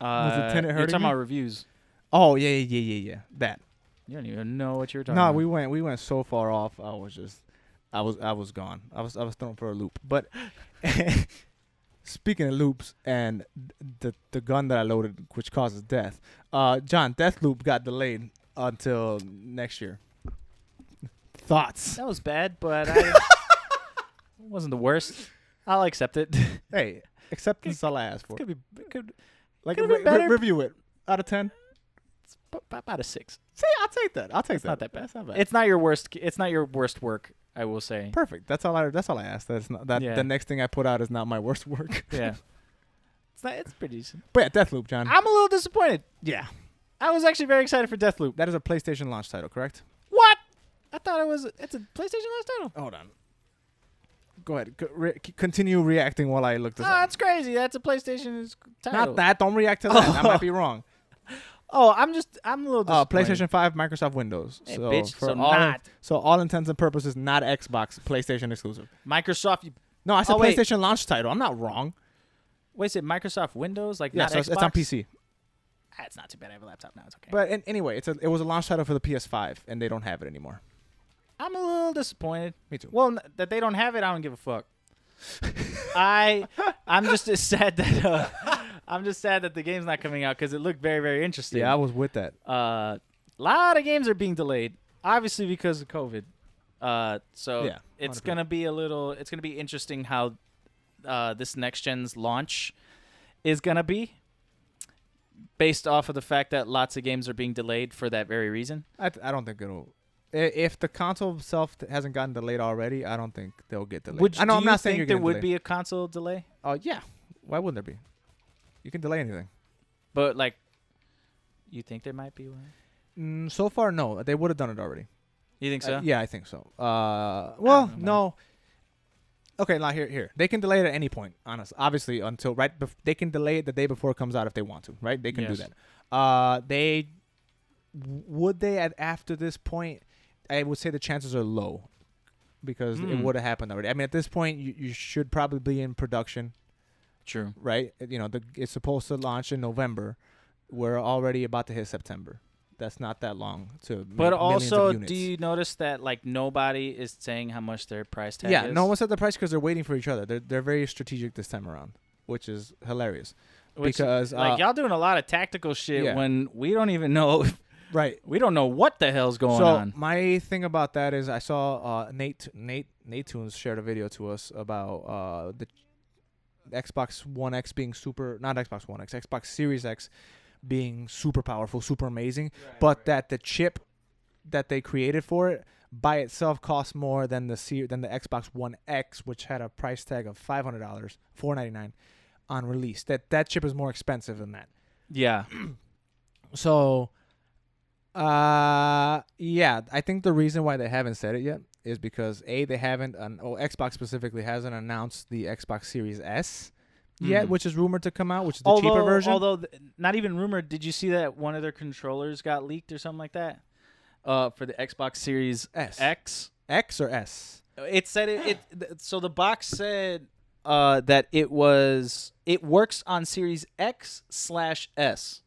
Was it Tenet You're hurting talking me? about reviews. Oh yeah. That. You don't even know what you're talking No, about. we went so far off. I was gone. I was thrown for a loop. But speaking of loops and the gun that I loaded, which causes death, John, Deathloop got delayed until next year. Thoughts? That was bad, but it wasn't the worst. I'll accept it. Hey, acceptance is all I asked for. Could Like could've been better. review it out of 10. about a 6. See, I'll take that. It's not that bad. That's not bad. It's not your worst. It's not your worst work. I will say. Perfect. That's all I asked. That's not that. Yeah. The next thing I put out is not my worst work. Yeah. It's pretty decent. But yeah, Deathloop, John. I'm a little disappointed. Yeah. I was actually very excited for Deathloop. That is a PlayStation launch title, correct? What? I thought it's a PlayStation launch title. Hold on. Go ahead. Continue reacting while I look this up. That's crazy. That's a PlayStation title. Not that. Don't react to that. I might be wrong. Oh, I'm a little disappointed. PlayStation 5, Microsoft Windows. Hey, so bitch, for so all not. So all intents and purposes, not Xbox, PlayStation exclusive. Microsoft. No, I said wait. PlayStation launch title. I'm not wrong. Wait, is it Microsoft Windows? Like Yeah, not so Xbox? it's on PC. It's not too bad. I have a laptop now. It's okay. But anyway, it was a launch title for the PS5, and they don't have it anymore. I'm a little disappointed. Me too. Well, that they don't have it, I don't give a fuck. I'm just as sad that the game's not coming out because it looked very, very interesting. Yeah, I was with that. A lot of games are being delayed, obviously because of COVID. So Yeah, it's 100%. gonna be interesting how this next gen's launch is gonna be, based off of the fact that lots of games are being delayed for that very reason. I don't think it'll. If the console itself hasn't gotten delayed already, I don't think they'll get delayed. I know I'm not saying you're there getting would delayed. be a console delay, Oh yeah. Why wouldn't there be? You can delay anything. but like, you think there might be one? So far, no. They would have done it already. You think so? Yeah, I think so. Well, know, no. Okay, now here. They can delay it at any point, honestly. Obviously, until they can delay it the day before it comes out if they want to, right? They can do Yes. that. Would they after this point? I would say the chances are low because it would have happened already. I mean, at this point, you should probably be in production, True. right? You know, it's supposed to launch in November. We're already about to hit September. That's not that long to make But millions of also, units. do you notice that like nobody is saying how much their price tag Yeah, is? no one said the price because they're waiting for each other. They're very strategic this time around, which is hilarious. Which, because like y'all doing a lot of tactical shit yeah. when we don't even know. Right. We don't know what the hell's going So on. my thing about that is I saw Nate Tunes shared a video to us about the Xbox One X being not Xbox One X, Xbox Series X being super powerful, super amazing, but that the chip that they created for it by itself costs more than the Xbox One X, which had a price tag of $500, $499 on release. That chip is more expensive than that. Yeah. So, yeah, I think the reason why they haven't said it yet is because they haven't, Xbox specifically hasn't announced the Xbox Series S yet, which is rumored to come out, which is the cheaper version. Although not even rumored. Did you see that one of their controllers got leaked or something like that? For the Xbox Series S. X. X or S? It said it. So the box said that it works on Series X/S.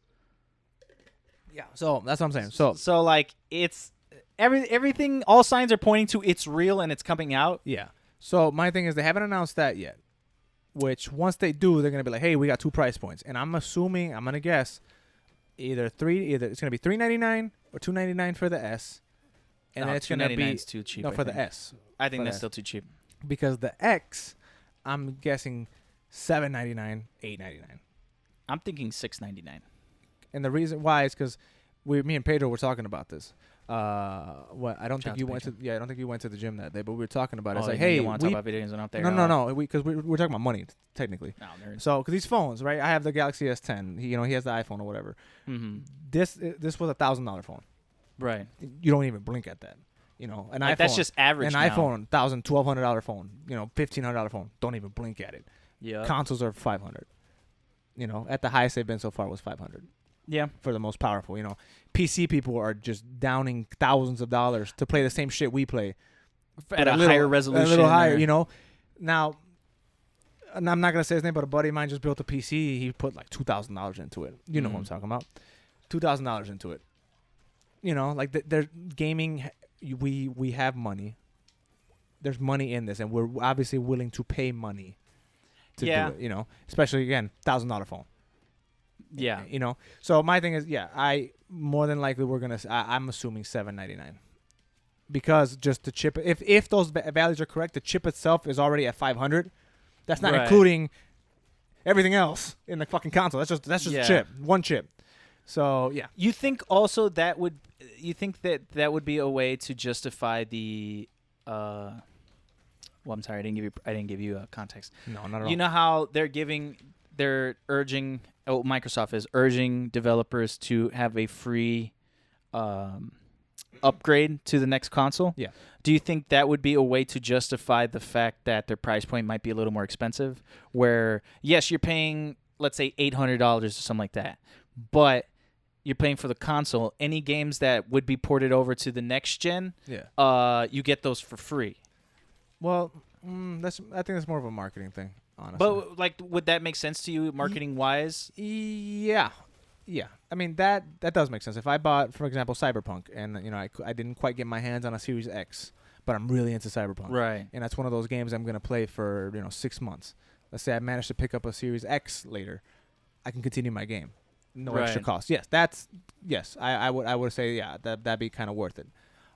Yeah, so that's what I'm saying. So like it's everything. All signs are pointing to it's real and it's coming out. Yeah. So my thing is they haven't announced that yet. Which once they do, they're gonna be like, hey, we got 2 price points, and I'm gonna guess either it's gonna be $399 or $299 for the S, and then it's gonna be too cheap. No, for the S. I think that's still too cheap. Because the X, I'm guessing $799, $899. I'm thinking $699. And the reason why is because me and Pedro were talking about this. I don't think you went to the gym that day, but we were talking about it. It's like, hey, you want to talk about video games when I'm there? No, because we're talking about money technically. No, so because these phones, right? I have the Galaxy S10. He has the iPhone or whatever. Mm-hmm. This was $1,000 phone. Right. You don't even blink at that. An iPhone. That's just average. An iPhone, $1,000, $1,200 phone. $1,500 phone. Don't even blink at it. Yeah. Consoles are $500. At the highest they've been so far was $500. Yeah. For the most powerful, PC people are just downing thousands of dollars to play the same shit we play at a higher resolution. A little higher, Now, and I'm not going to say his name, but a buddy of mine just built a PC. He put like $2,000 into it. You know what I'm talking about. $2,000 into it. Like they're gaming. We have money. There's money in this, and we're obviously willing to pay money to do it, especially, again, $1,000 phone. Yeah. So my thing is, I more than likely I'm assuming $799 because just the chip, if those values are correct, the chip itself is already at $500. That's not including everything else in the fucking console. That's just a chip, one chip. So yeah. You think also that would be a way to justify the well, I'm sorry, I didn't give you context. No, not at all. You know how Microsoft is urging developers to have a free upgrade to the next console? Yeah. Do you think that would be a way to justify the fact that their price point might be a little more expensive? Where, yes, you're paying, let's say, $800 or something like that, but you're paying for the console. Any games that would be ported over to the next gen, you get those for free. Well, I think that's more of a marketing thing. Honestly. But would that make sense to you, marketing wise? Yeah. I mean that does make sense. If I bought, for example, Cyberpunk, and I didn't quite get my hands on a Series X, but I'm really into Cyberpunk, right? And that's one of those games I'm gonna play for 6 months. Let's say I managed to pick up a Series X later, I can continue my game, no extra cost. Yes, I would say that'd be kind of worth it.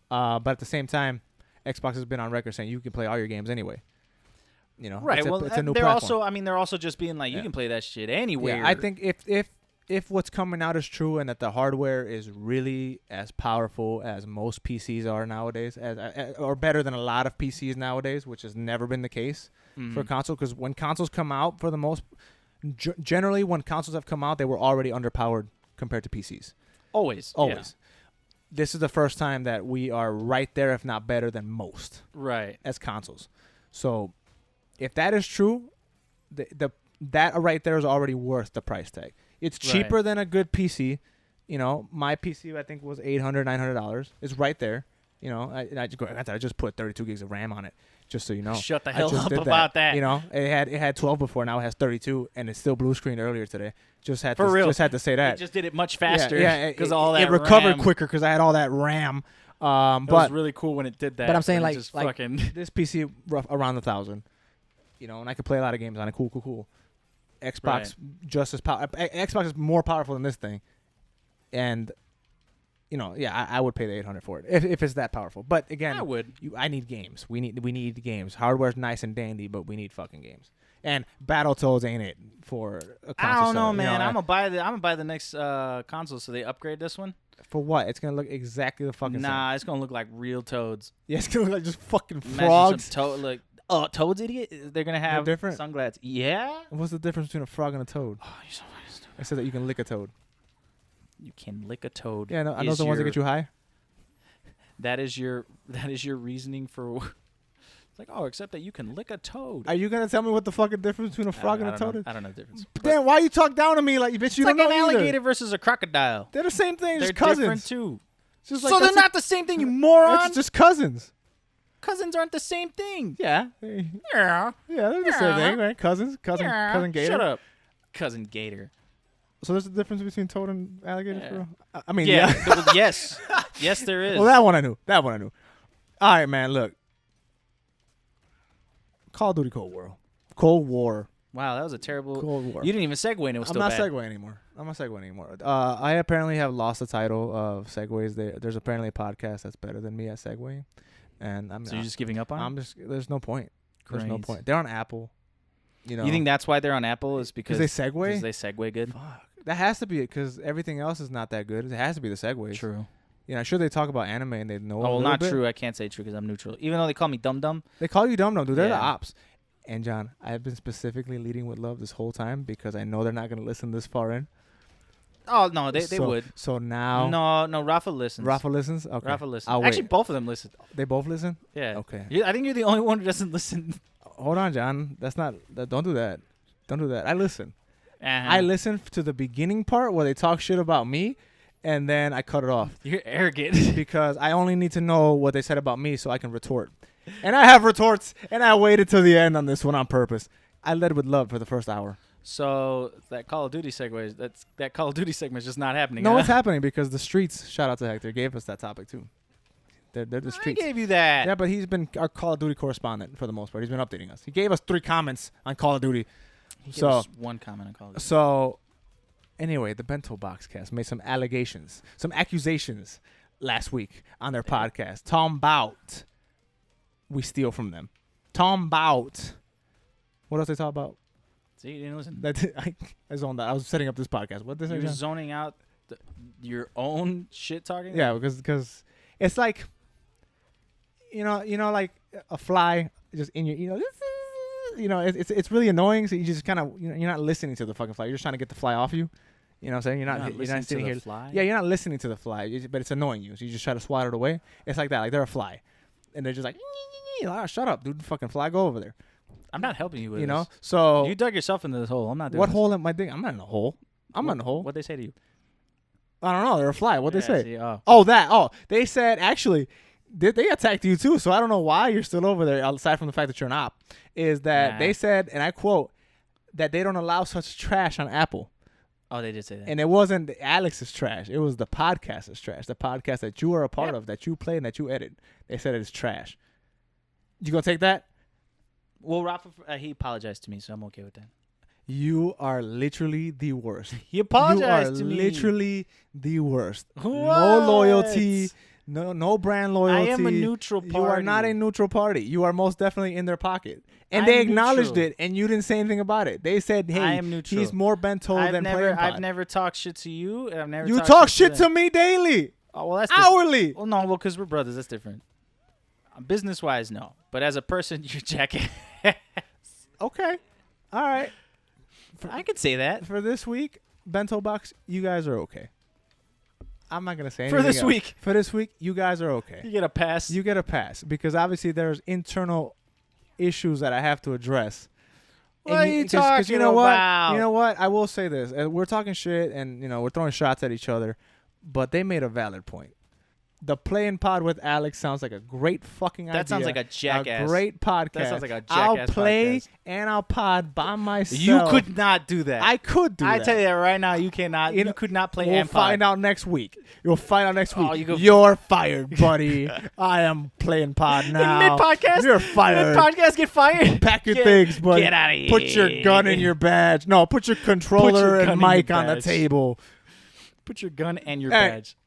But at the same time, Xbox has been on record saying you can play all your games anyway. Right. It's a new they're platform. they're also just being like, you can play that shit anywhere. Yeah, I think if what's coming out is true and that the hardware is really as powerful as most PCs are nowadays, or better than a lot of PCs nowadays, which has never been the case for console, because when consoles come out, for the most, generally when consoles have come out, they were already underpowered compared to PCs. Always. Yeah. This is the first time that we are right there, if not better than most. Right. As consoles. So if that is true, that right there is already worth the price tag. It's cheaper than a good PC. My PC I think was $800, $900. It's right there. I just put 32 gigs of RAM on it, just so you know. Shut the hell up about that. It had 12 before, now it has 32, and it's still blue screen earlier today. Just had to say that. It just did it much faster. Because all that it recovered RAM. quicker because I had all that RAM. It was really cool when it did that. But I'm saying this PC around 1,000. And I could play a lot of games on it. Cool. Xbox just as Xbox is more powerful than this thing, and I would pay the $800 for it if it's that powerful. But again, I would. I need games. We need games. Hardware's nice and dandy, but we need fucking games. And Battletoads ain't it for a console. I don't know, man. I'm gonna buy the next console, so they upgrade this one. For what? It's gonna look exactly the fucking same. It's gonna look like real toads. Yeah, it's gonna look like just fucking frogs. Toads, idiot. They're gonna have different sunglasses. Yeah. What's the difference between a frog and a toad? Oh, you're so fucking stupid. I said that you can lick a toad. You can lick a toad. Yeah, I know the ones that get you high. That is your reasoning for. It's like, except that you can lick a toad. Are you gonna tell me what the fucking difference between a frog and a toad is? I don't know the difference. Damn, why you talk down to me like, bitch? You don't know either. It's like an alligator either. versus a crocodile. They're the same thing. They're just cousins. different too. Just so they're not the same thing, you moron. It's just cousins. Cousins aren't the same thing. Yeah. Yeah. Yeah, they're the same thing, right? Cousin Gator. Shut up, Cousin Gator. So there's a difference between toad and alligator, bro? I mean, yeah. yeah. Yes. Yes, there is. Well, that one I knew. All right, man, look. Call of Duty Cold War. Wow, that was a terrible. Cold War. You didn't even segue, and it was still bad. I'm not segueing anymore. I apparently have lost the title of segues. There's apparently a podcast that's better than me at segueing, and So you're just giving up on it? There's no point. There's no Great. point. They're on Apple. You think that's why they're on Apple is because they segue? Because they segue good. Fuck. That has to be it because everything else is not that good. It has to be the segues. True. Sure they talk about anime and they know. Oh, well, not bit. true. I can't say true because I'm neutral. Even though they call me Dum Dum. They call you Dum Dum, dude. They're the Yeah. ops. And John, I've been specifically leading with love this whole time because I know they're not going to listen this far in. Oh no, they would. So now. No, Rafa listens. Rafa listens. Okay. Rafa listens. I'll Actually, wait. both of them listen. They both listen. Yeah. Okay. I think you're the only one who doesn't listen. Hold on, John. Don't do that. Don't do that. I listen. Uh-huh. I listen to the beginning part where they talk shit about me, and then I cut it off You're arrogant. because I only need to know what they said about me so I can retort. And I have retorts, and I waited till the end on this one on purpose. I led with love for the first hour. So that Call of Duty segue, that Call of Duty segment is just not happening. No, huh? it's happening because the streets, shout out to Hector, gave us that topic too. They're the streets. I gave you that. Yeah, but he's been our Call of Duty correspondent for the most part. He's been updating us. He gave us 3 comments on Call of Duty. He gave So us one comment on Call of Duty. So, anyway, the Bento Boxcast made some accusations last week on their podcast. Tom Bout, we steal from them. Tom Bout. What else they talk about? See, you didn't listen. I zoned out. I was setting up this podcast. What did they say? You're John? zoning out your own shit talking. Yeah, because it's like, like a fly just in your, it's really annoying. So you just kind of, you're not listening to the fucking fly. You're just trying to get the fly off you. You know what I'm saying? You're not sitting here. Fly? Yeah, you're not listening to the fly, but it's annoying you. So you just try to swat it away. It's like that. Like they're a fly, and they're just like, shut up, dude. Fucking fly, go over there. I'm not helping you with this. So you dug yourself into this hole. I'm not doing what this. hole am I digging? I'm not in a hole. I'm not in a hole. What'd they say to you? I don't know. They're a fly. What'd they say? See, They said actually they attacked you too. So I don't know why you're still over there. Aside from the fact that you're an op, is that they said, and I quote, that they don't allow such trash on Apple. Oh, they did say that. And it wasn't Alex's trash. It was the podcast's trash. The podcast that you are a part of, that you play and that you edit. They said it's trash. You gonna take that? Well, Rafa, he apologized to me, so I'm okay with that. You are literally the worst. He apologized to me. You are literally the worst. What? No loyalty. No brand loyalty. I am a neutral party. You are not a neutral party. You are most definitely in their pocket. And I'm they acknowledged neutral. it, and you didn't say anything about it. They said, hey, I am neutral. he's more bento than playing pod. I've never talked shit to you. And I've never You talked talk shit to to me daily. Oh, well, that's hourly. Well, no, because we're brothers. That's different. Business-wise, no. But as a person, you're jackass. Okay. All right. I could say that. For this week, Bento Box, you guys are okay. I'm not going to say anything For this else. week. For this week, you guys are okay. You get a pass. You get a pass because obviously there's internal issues that I have to address. What are you talking you know about? What? You know what? I will say this. We're talking shit and, we're throwing shots at each other, but they made a valid point. The Playing Pod with Alex sounds like a great fucking idea. That sounds like a jackass. A great podcast. That sounds like a I'll jackass play podcast. and I'll pod by myself. You could not do that. I could do that. I tell you that right now, you cannot. You could not play We'll and pod. find out next week. You'll find out next week. Oh, You're fired, buddy. I am playing pod now. Mid-podcast? You're fired. Mid-podcast, get fired? Pack your things, buddy. Get out of here. Put your gun in your badge. No, put your controller and mic on the table. Put your gun and your badge.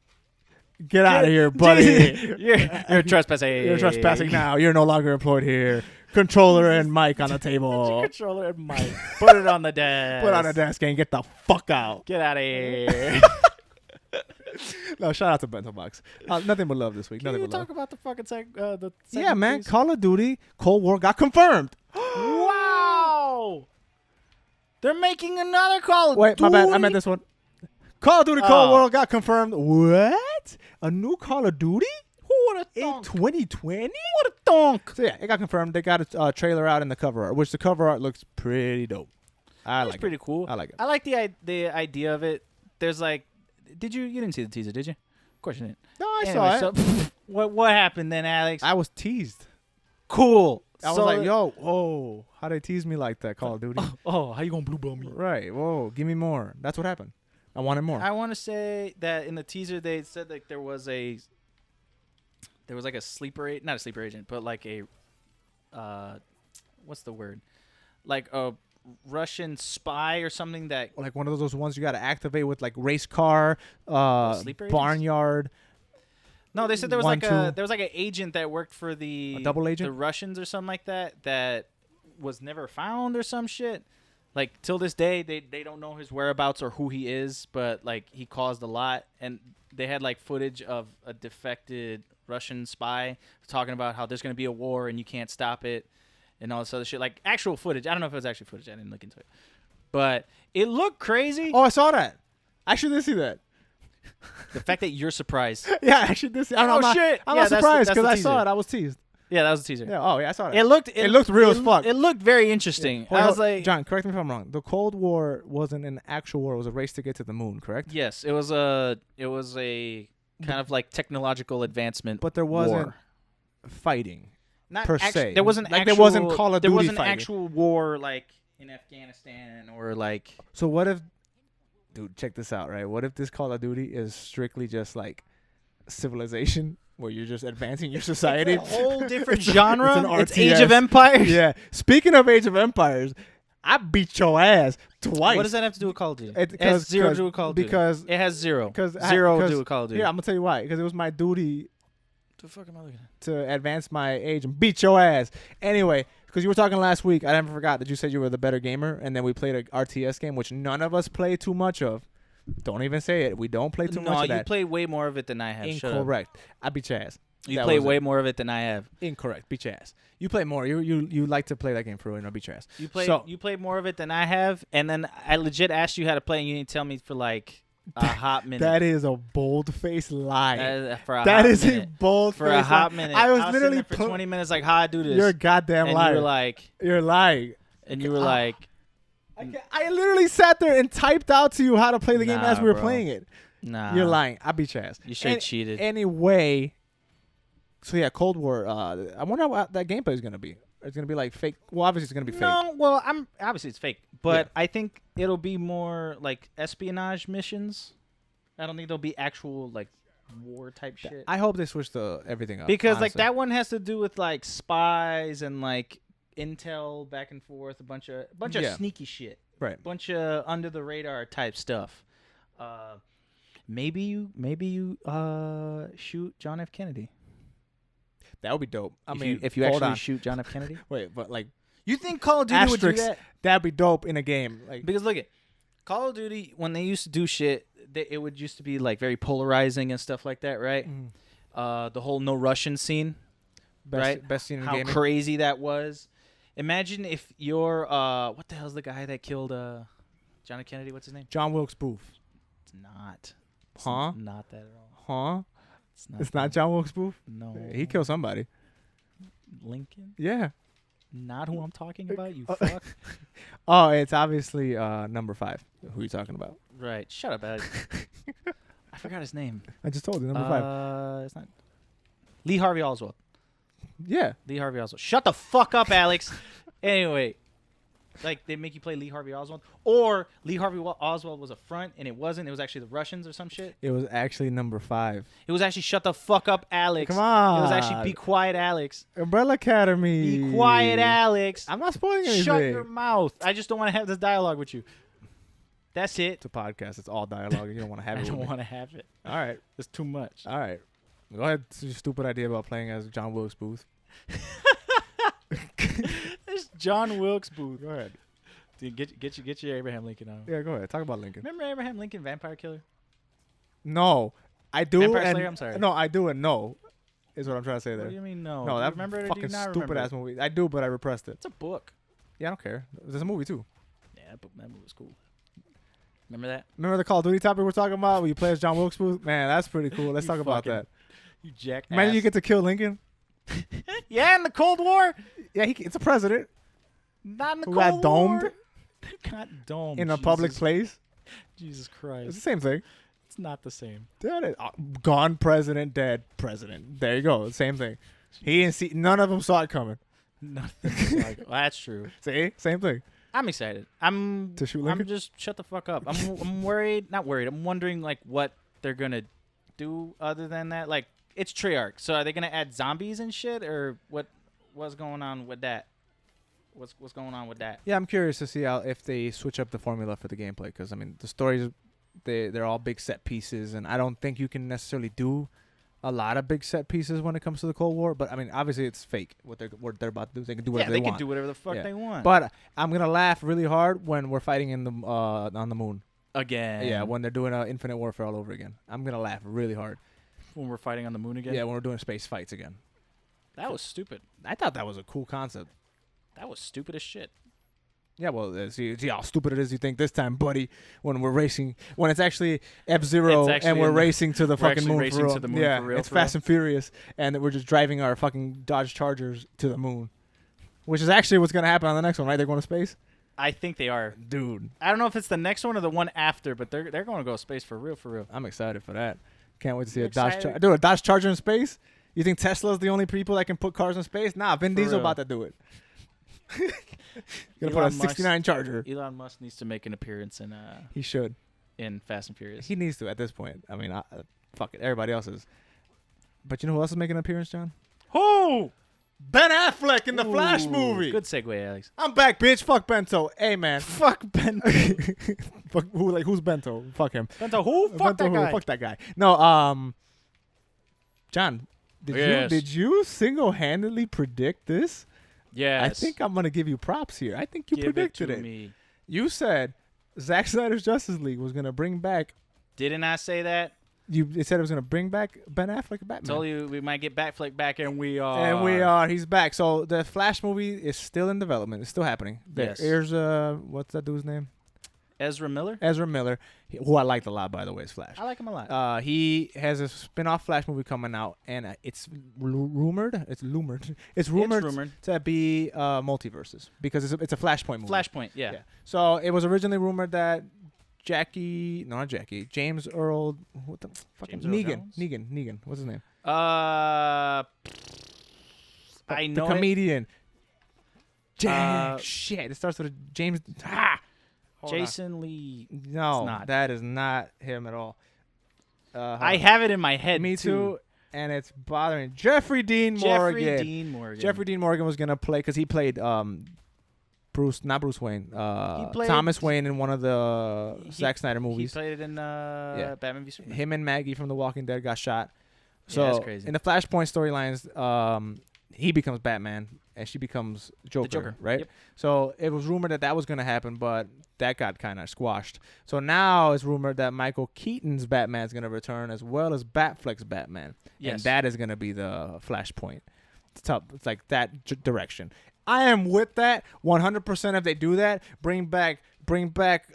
Get out of here, buddy. You're trespassing. You're trespassing now. You're no longer employed here. Controller and mic on the table. Controller and mic. Put it on the desk. Put it on the desk and get the fuck out. Get out of here. No, shout out to Bento Box. Nothing but love this week. Can Nothing you but love. talk about the fucking Yeah, man. Please? Call of Duty Cold War got confirmed. Wow. They're making another Call of Duty. Wait, my bad. I meant this one. Call of Duty Cold War got confirmed. What? A new Call of Duty? Who would have in thunk? 2020? What a thunk. So yeah, it got confirmed. They got a trailer out in the cover art, which the cover art looks pretty dope. I like it. Pretty cool. I like it. I like the idea of it. There's like, you didn't see the teaser, did you? Of course you didn't. No, I saw it. So, what happened then, Alex? I was teased. Cool. I was like, yo, whoa, how they tease me like that, Call of Duty? Oh, how you gonna blue ball me? Right, whoa, give me more. That's what happened. I wanted more. I want to say that in the teaser they said like there was like a sleeper agent, not a sleeper agent, but like a what's the word? Like a Russian spy or something that Like one of those ones you got to activate with like race car, sleeper agents? barnyard. No, they said there was One, there was like an agent that worked for A the double agent? the Russians or something like that was never found or some shit. Like till this day they don't know his whereabouts or who he is, but like he caused a lot, and they had like footage of a defected Russian spy talking about how there's going to be a war and you can't stop it and all this other shit. Like actual footage. I don't know if it was actual footage. I didn't look into it. But it looked crazy. Oh, I saw that. I actually did see that. The fact that you're surprised. Yeah, I actually did see. Oh, shit. I'm Yeah, not that's surprised the because I teaser. saw it. I was teased. Yeah, that was a teaser. Yeah. Oh, yeah, I saw that. It looked real as fuck. It looked very interesting. Hold I was on, like, John, correct me if I'm wrong. The Cold War wasn't an actual war. It was a race to get to the moon, correct? yes, it was a kind of like technological advancement. But there wasn't war. fighting. Not per actu- se. There wasn't Like, actual, there wasn't Call of there Duty wasn't fighting. actual war like in Afghanistan or like. So what if, dude, check this out, right? What if this Call of Duty is strictly just like civilization, where you're just advancing your society? It's a whole different It's genre. an It's Age of RTS. Empires. Yeah. Speaking of Age of Empires, I beat your ass twice. What does that have to do with Call of Duty? It- It has cause- zero to cause- do with Call of Duty. because- it has zero. Because Zero to do with Call of Duty. Yeah, I'm gonna tell you why. Because it was my duty What the fuck am I looking at? to advance my age and beat your ass. Anyway, because you were talking last week, I never forgot that you said you were the better gamer, and then we played a RTS game, which none of us play too much of. Don't even say it. We don't play too much of No, that. you play way more of it than I have. Shut up. Incorrect. I beat your ass. You That play was way it. more of it than I have. Incorrect. Beat your ass. You play more. You like to play that game for real, and I beat your ass. You play So- you play more of it than I have, and then I legit asked you how to play, and you didn't tell me for like a hot minute. That is a bold-faced lie. For a That hot is a minute. bold For a hot minute. I was sitting literally there for 20 minutes like, how I do this? You're a goddamn and liar. you were like, You're lying. and you were like, I literally sat there and typed out to you how to play the game Nah, as we were bro. playing it. nah. You're lying. I beat your ass. You straight cheated. Anyway, so yeah, Cold War. I wonder what that gameplay is gonna be. It's gonna be like fake. Well, obviously it's gonna be fake. No, well, obviously it's fake, but Yeah. I think it'll be more like espionage missions. I don't think there'll be actual like war type shit. I hope they switch everything up Because like honestly. that one has to do with like spies and like intel back and forth, a bunch of Yeah. sneaky shit, Right. bunch of under the radar type stuff. Maybe you shoot John F. Kennedy. That would be dope. I If mean, if you hold actually on. shoot John F. Kennedy, Wait, but like you think Call of Duty would do asterisks, that? that'd be dope in a game. Like Because look at Call of Duty when they used to do shit, it would used to be like very polarizing and stuff like that, right? The whole no Russian scene, right? best scene in How gaming. crazy that was. Imagine if you're what the hell's the guy that killed John F. Kennedy? What's his name? John Wilkes Booth. It's not. It's Huh? Not that at all. Huh? It's not. It's not John Wilkes Booth. No. He killed somebody. Lincoln. Yeah. Not who I'm talking about. You fuck. Oh, it's obviously number 5. Who are you talking about? Right. Shut up, Alex. I forgot his name. I just told you number 5. It's not. Lee Harvey Oswald. Yeah. Lee Harvey Oswald. Shut the fuck up, Alex. Anyway, like they make you play Lee Harvey Oswald, or Lee Harvey Oswald was a front and it wasn't. It was actually the Russians or some shit. It was actually number 5. It was actually shut the fuck up, Alex. Come on. It was actually be quiet, Alex. Umbrella Academy. Be quiet, Alex. I'm not spoiling anything. Shut your mouth. I just don't want to have this dialogue with you. That's it. It's a podcast. It's all dialogue. You don't want to have I it. don't with me. want to have it. All right. It's too much. All right. Go ahead. It's your stupid idea about playing as John Wilkes Booth. It's John Wilkes Booth. Go ahead. Dude, get your Abraham Lincoln on. Yeah, go ahead. Talk about Lincoln. Remember Abraham Lincoln, Vampire Killer? No, I do. Vampire and Slayer? I'm sorry. No, I do and no, is what I'm trying to say What there. do you mean no? No, Do you that remember it or do fucking you not stupid remember ass it? movie. I do, but I repressed it. It's a book. Yeah, I don't care. There's a movie too. Yeah, that movie was cool. Remember that? Remember the Call of Duty topic we're talking about where you play as John Wilkes Booth? Man, that's pretty cool. Let's You talk about fucking that. You jackass. Imagine you get to kill Lincoln. Yeah, in the Cold War. Yeah, it's a president Not in the who Cold got domed War. Got domed in a public Jesus- place. Jesus It's Christ. the same thing. It's not the same. Gone president, dead president. There you go. Same thing. He didn't see. None of them saw it coming. Nothing. Well, that's true. See, same thing. I'm excited. I'm just shut the fuck up. I'm worried. Not worried. I'm wondering like what they're gonna do other than that. Like it's Treyarch, so are they gonna add zombies and shit, or what's going on with that? What's going on with that? Yeah, I'm curious to see if they switch up the formula for the gameplay, because I mean the stories, they're all big set pieces, and I don't think you can necessarily do a lot of big set pieces when it comes to the Cold War. But I mean, obviously it's fake what they're about to do. They can do whatever they want. Yeah, they can do whatever the fuck they want. But I'm gonna laugh really hard when we're fighting in the on the moon again. Yeah, when they're doing Infinite Warfare all over again. I'm gonna laugh really hard when we're fighting on the moon again. Yeah, when we're doing space fights again. That was stupid. I thought that was a cool concept. That was stupid as shit. Yeah, well, see how stupid it is you think this time, buddy, when we're racing, when it's actually F-Zero and we're racing to the fucking moon for real. Yeah, it's Fast and Furious, and we're just driving our fucking Dodge Chargers to the moon, which is actually what's going to happen on the next one, right? They're going to space? I think they are. Dude. I don't know if it's the next one or the one after, but they're going to go space for real, for real. I'm excited for that. Can't wait to see a Dodge Charger. Dude, a Dodge Charger in space? You think Tesla's the only people that can put cars in space? Nah, Vin Diesel about to do it. Gonna put a 69 Charger. Elon Musk needs to make an appearance in. He should. In Fast and Furious. He needs to at this point. I mean, fuck it. Everybody else is. But you know who else is making an appearance, John? Who? Ben Affleck in the Flash movie. Good segue, Alex. I'm back, bitch. Fuck Bento. Hey, man. Fuck Bento. Fuck who? Like who's Bento? Fuck him. Bento who? Fuck Bento that guy. Who? Fuck that guy. No. John, did you single-handedly predict this? Yes. I think I'm gonna give you props here. I think you predicted it. Me. You said Zack Snyder's Justice League was gonna bring back. Didn't I say that? It said it was gonna bring back Ben Affleck and Batman. Told you we might get Batfleck back, and we are. And we are. He's back. So the Flash movie is still in development. It's still happening. Yes. There's what's that dude's name? Ezra Miller, who I liked a lot, by the way, is Flash. I like him a lot. He has a spin-off Flash movie coming out, and it's rumored. It's rumored to be multiverses because it's a Flashpoint movie. Flashpoint, yeah. So it was originally rumored that James Earl, what the fuck? Negan. What's his name? I know the comedian. Shit, it starts with a James. Jason Lee. No, that is not him at all. I have it in my head. Me too. And it's bothering Jeffrey Dean Morgan. Jeffrey Dean Morgan was gonna play because he played not Bruce Wayne. Thomas Wayne in one of the Zack Snyder movies. He played it in Batman v Superman. Him and Maggie from The Walking Dead got shot. So that's crazy. In the Flashpoint storylines, he becomes Batman and she becomes Joker. Right? Yep. So it was rumored that was going to happen, but that got kind of squashed. So now it's rumored that Michael Keaton's Batman is going to return as well as Batfleck's Batman. Yes. And that is going to be the Flashpoint. It's tough. It's like that direction. I am with that 100%. If they do that, bring back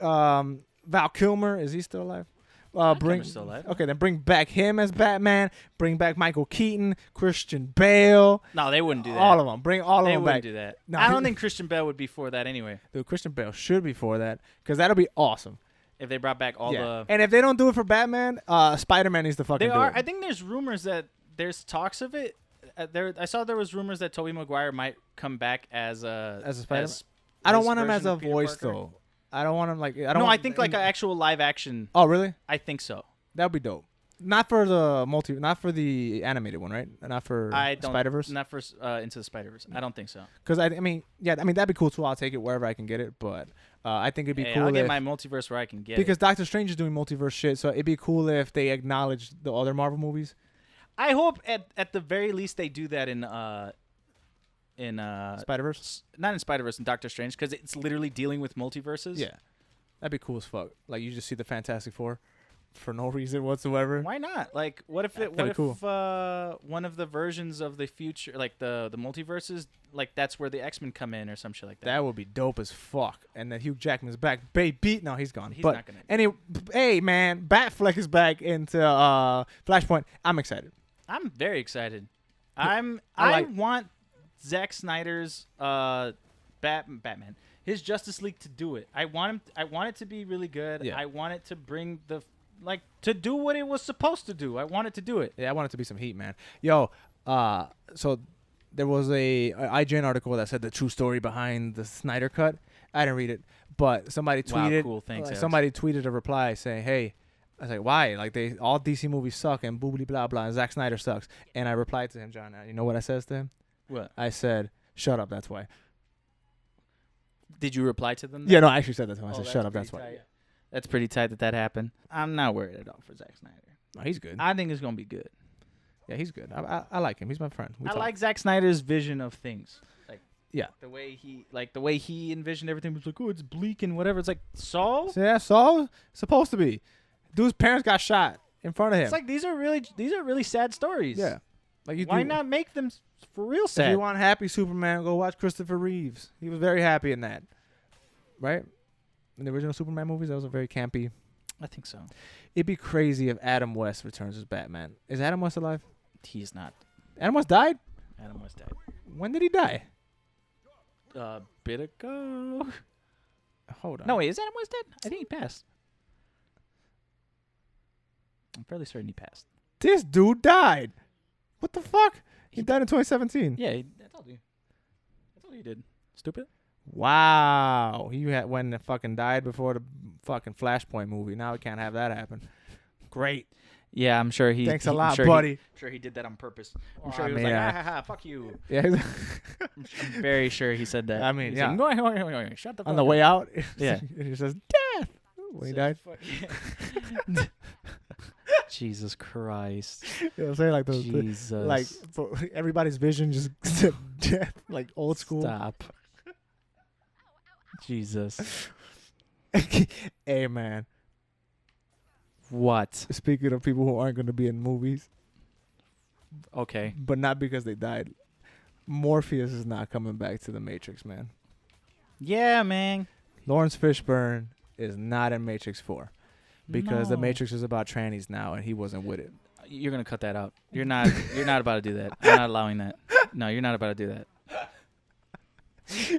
Val Kilmer. Is he still alive? Still alive. Okay, then bring back him as Batman. Bring back Michael Keaton, Christian Bale. No, they wouldn't do that. All of them. Bring all of them back. They wouldn't do that. No, I don't think Christian Bale would be for that anyway. Dude, Christian Bale should be for that because that'll be awesome. If they brought back all the. And if they don't do it for Batman, Spider-Man needs to fucking do it. I think there's rumors that there's talks of it. I saw there was rumors that Tobey Maguire might come back as a Spider-Man. I don't want him as a voice though. I don't want him like. I think like an actual live action. Oh really? I think so. That'd be dope. Not for the animated one, right? Not for Spider-Verse. Not for Into the Spider-Verse. I don't think so. Because I mean that'd be cool too. I'll take it wherever I can get it. But I think it'd be cool. I'll get my multiverse where I can get it. Because Doctor Strange is doing multiverse shit, so it'd be cool if they acknowledge the other Marvel movies. I hope at the very least they do that in Spider-Verse. Not in Spider-Verse, in Doctor Strange, because it's literally dealing with multiverses. Yeah, that'd be cool as fuck. Like you just see the Fantastic Four for no reason whatsoever. Why not? Like, what if one of the versions of the future, like the multiverses, like that's where the X-Men come in or some shit like that? That would be dope as fuck. And then Hugh Jackman's back. Baby, no, he's gone. He's not gonna. Anyway, hey man, Batfleck is back into Flashpoint. I'm excited. I'm very excited. I want Zack Snyder's Batman, his Justice League to do it. I want it to be really good. Yeah. I want it to bring to do what it was supposed to do. I want it to do it. Yeah, I want it to be some heat, man. Yo, So there was a IGN article that said the true story behind the Snyder cut. I didn't read it, but somebody tweeted. Wow, cool. Thanks, somebody tweeted a reply saying, "Hey." I was like, why? Like, all DC movies suck and boobly blah blah and Zack Snyder sucks. And I replied to him, John. You know what I says to him? What? I said, "Shut up. That's why." Did you reply to them? Yeah, no, I actually said that to him. I said, "Shut up. That's why." Yeah. That's pretty tight that happened. I'm not worried at all for Zack Snyder. No, he's good. I think it's gonna be good. Yeah, he's good. I like him. He's my friend. I like Zack Snyder's vision of things. Like, yeah, the way he envisioned everything was like, oh, it's bleak and whatever. It's like Saul. Yeah, Saul supposed to be. Dude's parents got shot in front of him. It's like these are really sad stories. Yeah, like why not make them for real sad? If you want happy Superman, go watch Christopher Reeves. He was very happy in that, right? In the original Superman movies, that was a very campy. I think so. It'd be crazy if Adam West returns as Batman. Is Adam West alive? He's not. Adam West died? Adam West died. When did he die? A bit ago. Hold on. No, wait, is Adam West dead? I think he passed. I'm fairly certain he passed. This dude died. What the fuck? He died in 2017. Yeah, I told you. He did. Stupid. Wow. He had when the fucking died before the fucking Flashpoint movie. Now we can't have that happen. Great. Yeah, I'm sure he. Thanks a lot, sure buddy. I'm sure he did that on purpose. I'm sure he was like, fuck you. Yeah. I'm very sure he said that. I mean, He's yeah. like, shut the fuck on the up. way out, Yeah. he says, death. When he died. Jesus Christ. You know what I'm saying? Like, Jesus. like for everybody's vision just said death, like old school. Stop. Jesus. Hey, man. What? Speaking of people who aren't going to be in movies, Okay. but not because they died, Morpheus is not coming back to the Matrix, man. Yeah, man. Lawrence Fishburne is not in Matrix 4 because the No. Matrix is about trannies now, and he wasn't with it. You're gonna cut that out. You're not about to do that. I'm not allowing that. No, you're not about to do that.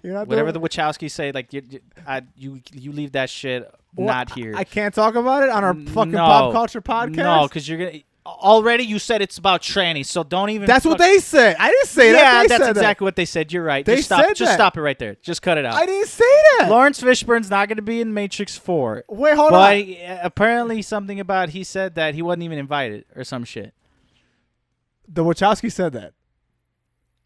You're not Whatever doing- the Wachowskis say, like you leave that shit Well, not here. I can't talk about it on our fucking No. pop culture podcast. No, because you're gonna. Already, you said it's about trannies, so don't even. That's what they said. I didn't say that. Yeah, They that's said exactly what they said. You're right. They Just stop. said Just that. stop it right there. Just cut it out. I didn't say that. Lawrence Fishburne's not going to be in Matrix 4. Wait, hold but on. apparently something about he said that he wasn't even invited or some shit. The Wachowski said that.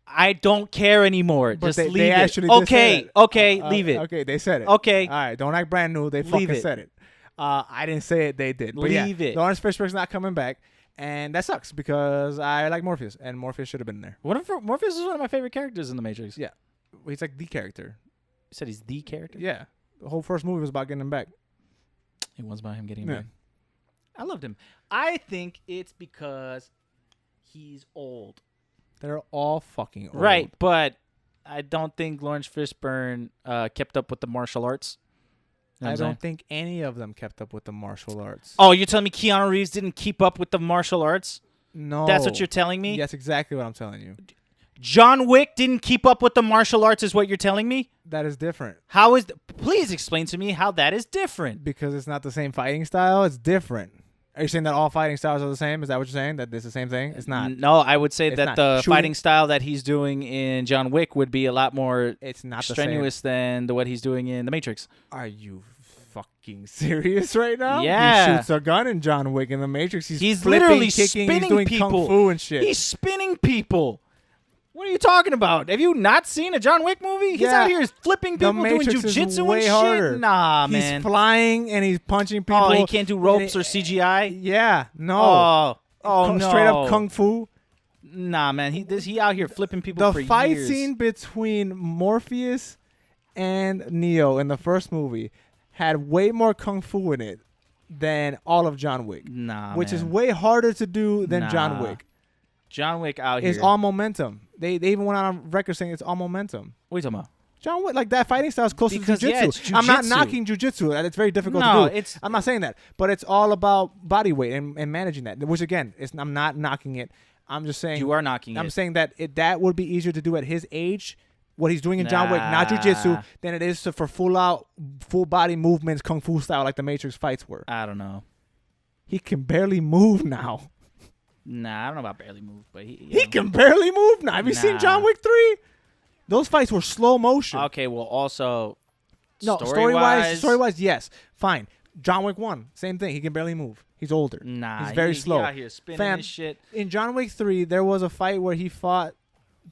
I don't care anymore. But Just they leave actually it. did Okay, say that. okay, leave it. Okay, they said it. Okay. All right, don't act brand new. They Leave fucking it. said it. I didn't say it. They did. But Leave yeah, it. Lawrence Fishburne's not coming back, and that sucks because I like Morpheus, and Morpheus should have been there. Morpheus is one of my favorite characters in the Matrix. Yeah, he's like the character. You said he's the character? Yeah, the whole first movie was about getting him back. It was about him getting him Yeah. back. I loved him. I think it's because he's old. They're all fucking old. Right, but I don't think Lawrence Fishburne kept up with the martial arts. You know what I I'm saying? don't think any of them kept up with the martial arts. Oh, you're telling me Keanu Reeves didn't keep up with the martial arts? No. That's what you're telling me? That's exactly what I'm telling you. John Wick didn't keep up with the martial arts is what you're telling me? That is different. How is please explain to me how that is different. Because it's not the same fighting style. It's different. Are you saying that all fighting styles are the same? Is that what you're saying? That it's the same thing? It's not. No, I would say It's that not. the Shooting- fighting style that he's doing in John Wick would be a lot more It's not the strenuous than what he's doing in The Matrix. same. Are you fucking serious right now? Yeah. He shoots a gun in John Wick in the Matrix. He's flipping, literally kicking, spinning he's doing people. kung fu and shit. He's spinning people. What are you talking about? Have you not seen a John Wick movie? He's Yeah. out here flipping The people, doing Matrix is jujitsu way and shit. harder. Nah, he's man. flying and he's punching people. Oh, he can't do and ropes it- or CGI. Yeah, no. Oh, no. Straight up kung fu. Nah, man. He out here flipping people The for fight years. scene between Morpheus and Neo in the first movie had way more kung fu in it than all of John Wick, Nah, which man. is way harder to do than John Nah. Wick. John Wick out It's here. all momentum. They even went on record saying it's all momentum. What are you talking about? John Wick, like that fighting style is close Because, to yeah, jujitsu. it's I'm not jujitsu. knocking jujitsu. It's very difficult No, to do. it's- I'm not saying that, but it's all about body weight and managing that. Which again, I'm not knocking it. I'm just saying You are knocking I'm it. saying that that would be easier to do at his age. What he's doing in John Wick, not Nah. jujitsu, than it is for full body movements, kung fu style, like the Matrix fights were. I don't know. He can barely move now. Nah, I don't know about barely move, but he can barely move now. Have you seen John Wick 3? Those fights were slow motion. Okay, well, also, no, story-wise, yes. Fine. John Wick 1, same thing. He can barely move. He's older. Nah, he's very slow. He out here spinning his shit. In John Wick 3, there was a fight where he fought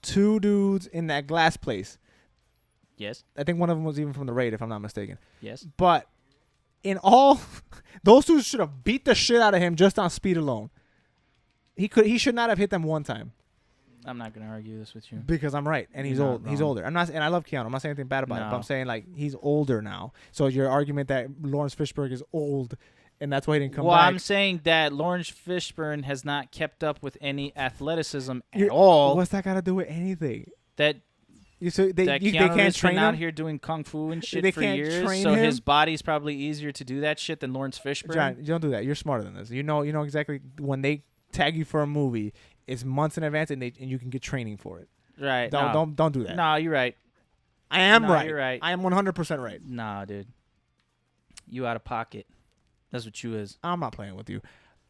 2 dudes in that glass place. Yes. I think one of them was even from the raid, if I'm not mistaken. Yes. But in all, those two should have beat the shit out of him just on speed alone. He should not have hit them one time. I'm not gonna argue this with you because I'm right, and he's old. He's older. And I love Keanu. I'm not saying anything bad about it, but I'm saying like he's older now. So your argument that Lawrence Fishburne is old, and that's why he didn't come back. Well, I'm saying that Lawrence Fishburne has not kept up with any athleticism at all. What's that got to do with anything? That they can't train him out here doing kung fu and shit for years. So his body's probably easier to do that shit than Lawrence Fishburne. John, you don't do that. You're smarter than this. You know exactly when they tag you for a movie. It's months in advance, and you can get training for it. Right. Don't do that. No, you're right. I am right. You're right. I am 100% right. Nah, dude. You out of pocket. That's what you is. I'm not playing with you.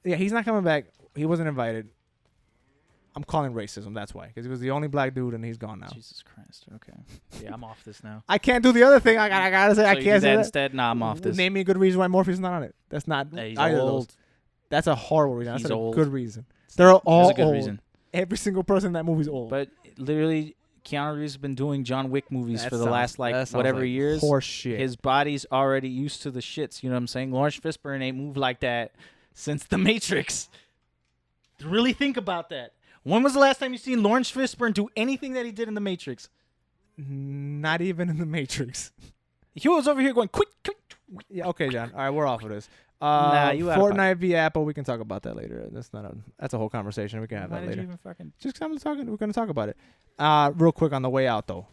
Yeah, he's not coming back. He wasn't invited. I'm calling racism. That's why. Because he was the only black dude, and he's gone now. Jesus Christ. Okay. Yeah, I'm off this now. I can't do the other thing. I gotta say, so I can't say that. Instead, nah, I'm off this. Name me a good reason why Morpheus is not on it. That's not he's either old. of those. That's a horrible reason. That's old. a good reason. They're all That's a good old. reason. Every single person in that movie's old. But literally, Keanu Reeves has been doing John Wick movies for the last whatever years. Horse shit. His body's already used to the shits. You know what I'm saying? Lawrence Fishburne ain't moved like that since The Matrix. Really think about that. When was the last time you seen Lawrence Fishburne do anything that he did in The Matrix? Not even in The Matrix. He was over here going quick. Yeah, okay, John. All right, we're off of this. You Fortnite v Apple. We can talk about that later. That's a whole conversation. We can have that later. Just because I'm talking, we're gonna talk about it. Real quick on the way out though.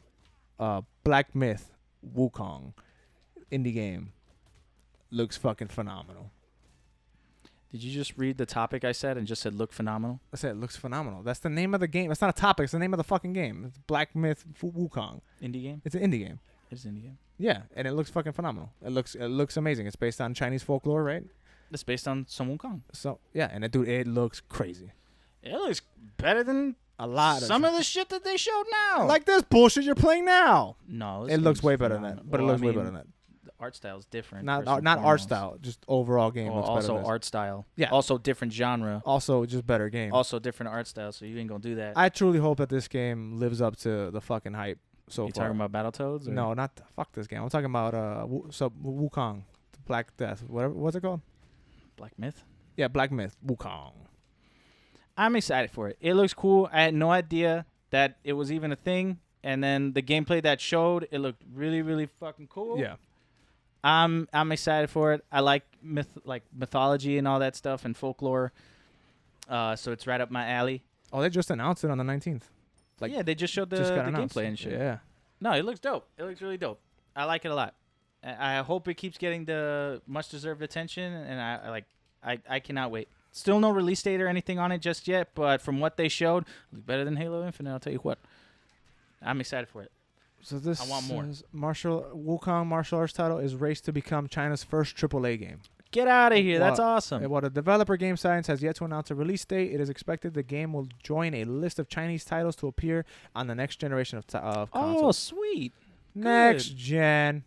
Black Myth, Wukong, indie game, looks fucking phenomenal. Did you just read the topic I said and just said look phenomenal? I said it looks phenomenal. That's the name of the game. That's not a topic. It's the name of the fucking game. It's Black Myth Wukong. Indie game? It's an indie game. It's an indie game. Yeah, and it looks fucking phenomenal. It looks amazing. It's based on Chinese folklore, right? It's based on some Wukong. So yeah, and it looks crazy. It looks better than a lot some of the shit that they showed now. Like this bullshit you're playing now. No, it looks way better than that. But it looks way better than that. The art style is different. Not art style, just overall game. Well, looks also art style. Yeah. Also different genre. Also just better game. Also different art style. So you ain't gonna do that. I truly hope that this game lives up to the fucking hype. So you talking about Battletoads? Or? No, not fuck this game. I'm talking about Wukong, Black Death, whatever. What's it called? Black Myth. Yeah, Black Myth, Wukong. I'm excited for it. It looks cool. I had no idea that it was even a thing, and then the gameplay that showed, it looked really, really fucking cool. Yeah. I'm excited for it. I like mythology and all that stuff and folklore. So it's right up my alley. Oh, they just announced it on the 19th. Yeah, they just showed the gameplay and shit. Yeah. No, it looks dope. It looks really dope. I like it a lot. I hope it keeps getting the much deserved attention, and I cannot wait. Still no release date or anything on it just yet, but from what they showed, it looks better than Halo Infinite. I'll tell you what. I'm excited for it. So this I want more. Wukong martial arts title is raced to become China's first AAA game. Get out of here. That's awesome. While the developer Game Science has yet to announce a release date, it is expected the game will join a list of Chinese titles to appear on the next generation of consoles. Oh, sweet. Next gen.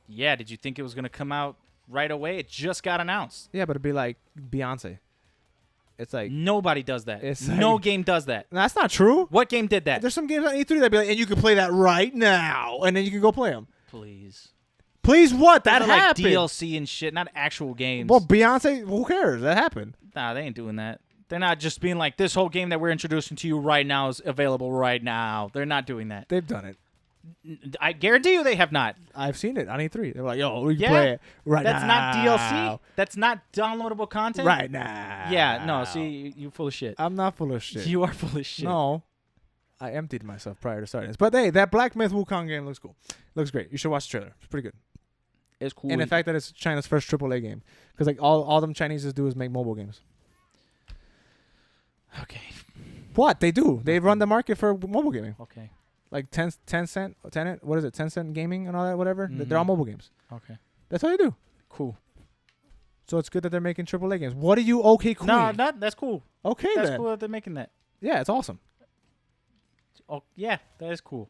Yeah, did you think it was going to come out right away? It just got announced. Yeah, but it'd be like Beyonce. It's like nobody does that. No game does that. That's not true. What game did that? There's some games on E3 that'd be like, and you can play that right now, and then you can go play them. Please what? That happened. Like DLC and shit, not actual games. Well, Beyonce, who cares? That happened. Nah, they ain't doing that. They're not just being like, this whole game that we're introducing to you right now is available right now. They're not doing that. They've done it. I guarantee you they have not. I've seen it on E3. They're like, yo, we can play it right now. That's not DLC. That's not downloadable content. Right now. Yeah, no, see, you're full of shit. I'm not full of shit. You are full of shit. No. I emptied myself prior to starting this. But hey, that Black Myth Wukong game looks cool. Looks great. You should watch the trailer. It's pretty good. It's cool. And the fact that it's China's first AAA game. Because like all them Chineses do is make mobile games. Okay. What? They do. They run the market for mobile gaming. Okay. Like Tencent, what is it? Tencent Gaming and all that, whatever. They're all mobile games. Okay. That's all they do. Cool. So it's good that they're making AAA games. What are you, okay, Queen? No, that's cool. Okay, That's then. cool that they're making that. Yeah, it's awesome. Oh, yeah, that is cool.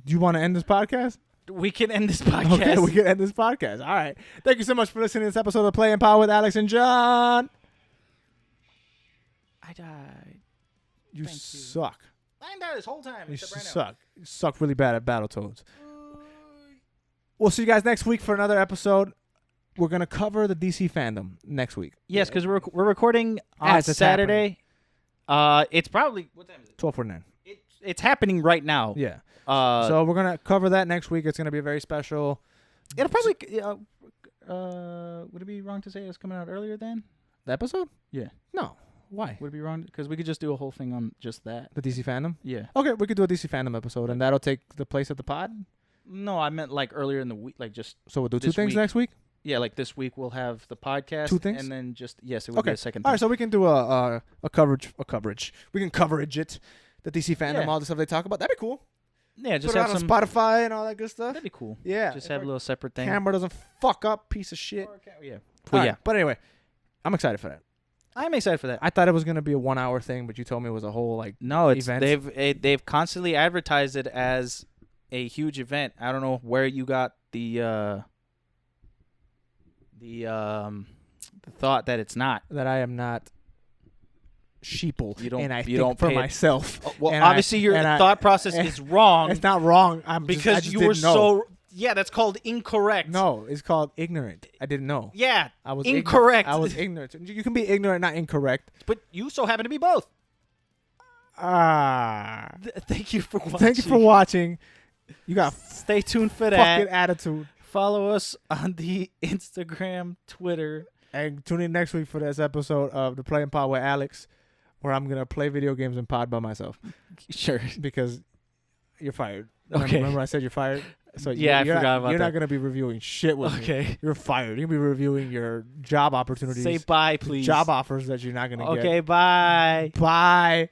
Do you want to end this podcast? We can end this podcast. Okay, we can end this podcast. All right. Thank you so much for listening to this episode of Play and Power with Alex and John. I died. You suck. I ain't died this whole time. You except right now. suck. You suck really bad at Battletoads. We'll see you guys next week for another episode. We're going to cover the DC fandom next week. Yes, because we're recording on Saturday. It's probably, what time is it? 12:49. It's happening right now. Yeah. So we're going to cover that next week. It's going to be a very special. It'll probably, would it be wrong to say it's coming out earlier then? The episode? Yeah. No. Why? Would it be wrong? Because we could just do a whole thing on just that. The DC fandom? Yeah. Okay, we could do a DC fandom episode, and that'll take the place of the pod? No, I meant like earlier in the week, like just. So we'll do two things next week? Yeah, like this week we'll have the podcast. Two things? And then just, yes, it would be a second thing. All right, so we can do a coverage. We can coverage it. The DC fandom, all the stuff they talk about. That'd be cool. Yeah, just put it have on some Spotify and all that good stuff. That'd be cool. Yeah. Just have a little separate thing. Camera doesn't fuck up, piece of shit. Yeah. Well, yeah. But anyway, I'm excited for that. I'm excited for that. I thought it was gonna be a 1 hour thing, but you told me it was a whole event. They've constantly advertised it as a huge event. I don't know where you got the thought that it's not. That I am not sheeple. You don't. And I you think don't for pay myself. Well, obviously your thought process is wrong. It's not wrong. Because you were so. Yeah, that's called incorrect. No, it's called ignorant. I didn't know. Yeah, I was incorrect. I was ignorant. You can be ignorant, not incorrect. But you so happen to be both. Thank you for watching. Thank you for watching. You got stay tuned for that. Fucking attitude. Follow us on the Instagram, Twitter. And tune in next week for this episode of the Play and Pod with Alex, where I'm going to play video games and pod by myself. Sure. Because you're fired. Okay. Remember I said you're fired? So yeah, I forgot about that. You're not going to be reviewing shit with me. Okay. You're fired. You're going to be reviewing your job opportunities. Say bye, please. Job offers that you're not going to get. Okay, bye. Bye.